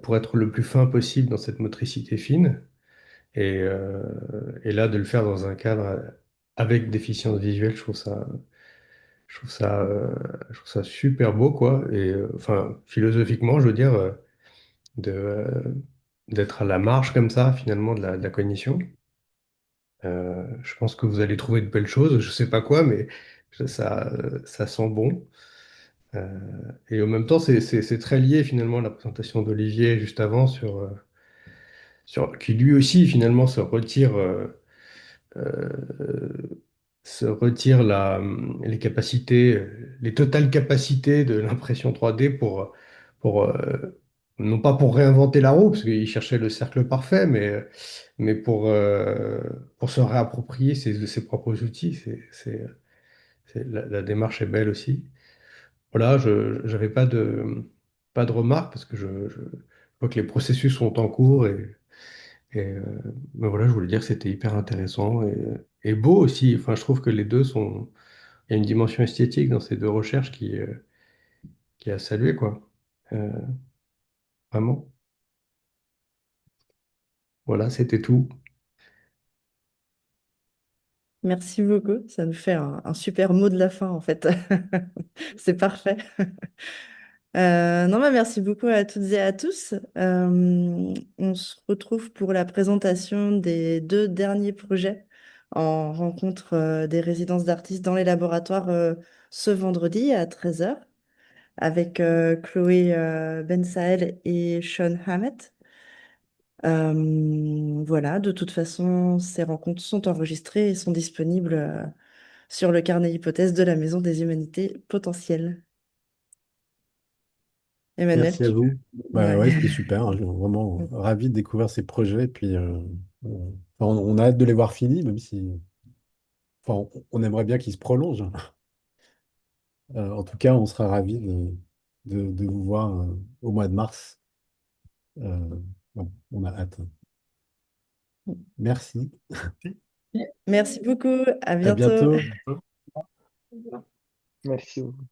pour être le plus fin possible dans cette motricité fine. Et là, de le faire dans un cadre avec déficience visuelle, je trouve ça, euh, je trouve ça super beau, quoi. Et enfin, philosophiquement, je veux dire, de, d'être à la marge comme ça, finalement, de la cognition. Je pense que vous allez trouver de belles choses. Je sais pas quoi, mais ça sent bon. Euh, et en même temps, c'est très lié finalement à la présentation d'Olivier juste avant qui lui aussi finalement se retire les capacités, les totales capacités de l'impression 3D pour non pas pour réinventer la roue, parce qu'il cherchait le cercle parfait, mais pour se réapproprier ses propres outils. La démarche est belle aussi. Voilà, je n'avais pas de remarques parce que je vois que les processus sont en cours et mais voilà, je voulais dire que c'était hyper intéressant et beau aussi. Enfin, je trouve que les deux sont. Il y a une dimension esthétique dans ces deux recherches qui est à saluer, quoi. Euh, Vraiment. Voilà, c'était tout. Merci beaucoup. Ça nous fait un super mot de la fin, en fait. C'est parfait. Non, merci beaucoup à toutes et à tous. On se retrouve pour la présentation des deux derniers projets en rencontre des résidences d'artistes dans les laboratoires ce vendredi à 13 heures avec Chloé Ben Sahel et Sean Hammett. Voilà, de toute façon, ces rencontres sont enregistrées et sont disponibles sur le carnet hypothèse de la Maison des Humanités potentielles. Emmanuel, Merci à tu veux? vous. Bah Ouais. ouais, c'était super, hein. Je suis vraiment ravi de découvrir ces projets. Et puis, on a hâte de les voir finis, même si, enfin, on aimerait bien qu'ils se prolongent. En tout cas, on sera ravis de vous voir au mois de mars. Bon, on a hâte. Merci. Merci beaucoup, à À bientôt. bientôt. Bientôt. Merci beaucoup.